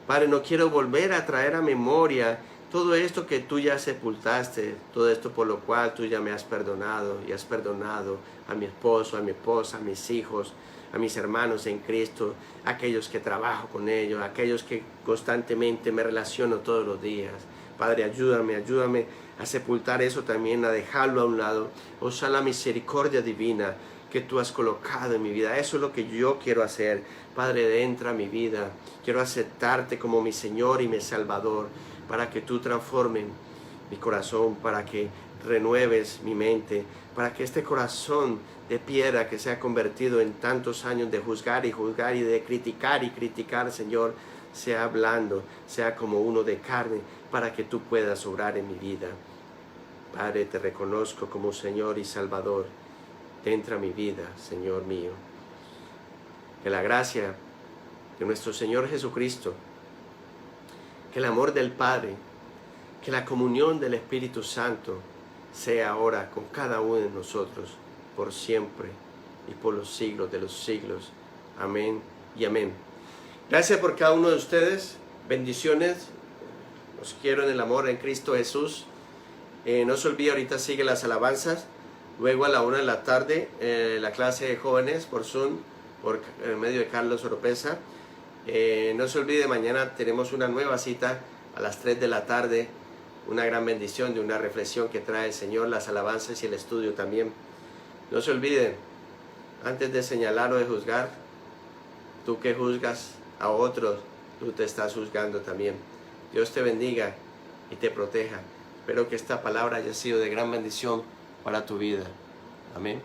A: Padre, no quiero volver a traer a memoria todo esto que tú ya sepultaste, todo esto por lo cual tú ya me has perdonado y has perdonado a mi esposo, a mi esposa, a mis hijos, a mis hermanos en Cristo, a aquellos que trabajo con ellos, a aquellos que constantemente me relaciono todos los días. Padre, ayúdame a sepultar eso también, a dejarlo a un lado. O sea, la misericordia divina que tú has colocado en mi vida. Eso es lo que yo quiero hacer. Padre, entra a mi vida. Quiero aceptarte como mi Señor y mi Salvador, para que tú transformes mi corazón, para que renueves mi mente, para que este corazón de piedra que se ha convertido en tantos años de juzgar y de criticar y criticar, Señor, sea blando, sea como uno de carne, para que tú puedas obrar en mi vida. Padre, te reconozco como Señor y Salvador. Entra a mi vida, Señor mío. Que la gracia de nuestro Señor Jesucristo, que el amor del Padre, que la comunión del Espíritu Santo sea ahora con cada uno de nosotros, por siempre y por los siglos de los siglos. Amén y amén. Gracias por cada uno de ustedes. Bendiciones. Los quiero en el amor en Cristo Jesús. No se olvide, ahorita sigue las alabanzas. Luego a la 1 de la tarde, la clase de jóvenes por Zoom, por medio de Carlos Oropesa. No se olvide, mañana tenemos una nueva cita a las 3 de la tarde. Una gran bendición de una reflexión que trae el Señor, las alabanzas y el estudio también. No se olviden, antes de señalar o de juzgar, tú que juzgas a otros, tú te estás juzgando también. Dios te bendiga y te proteja. Espero que esta palabra haya sido de gran bendición para tu vida. Amén.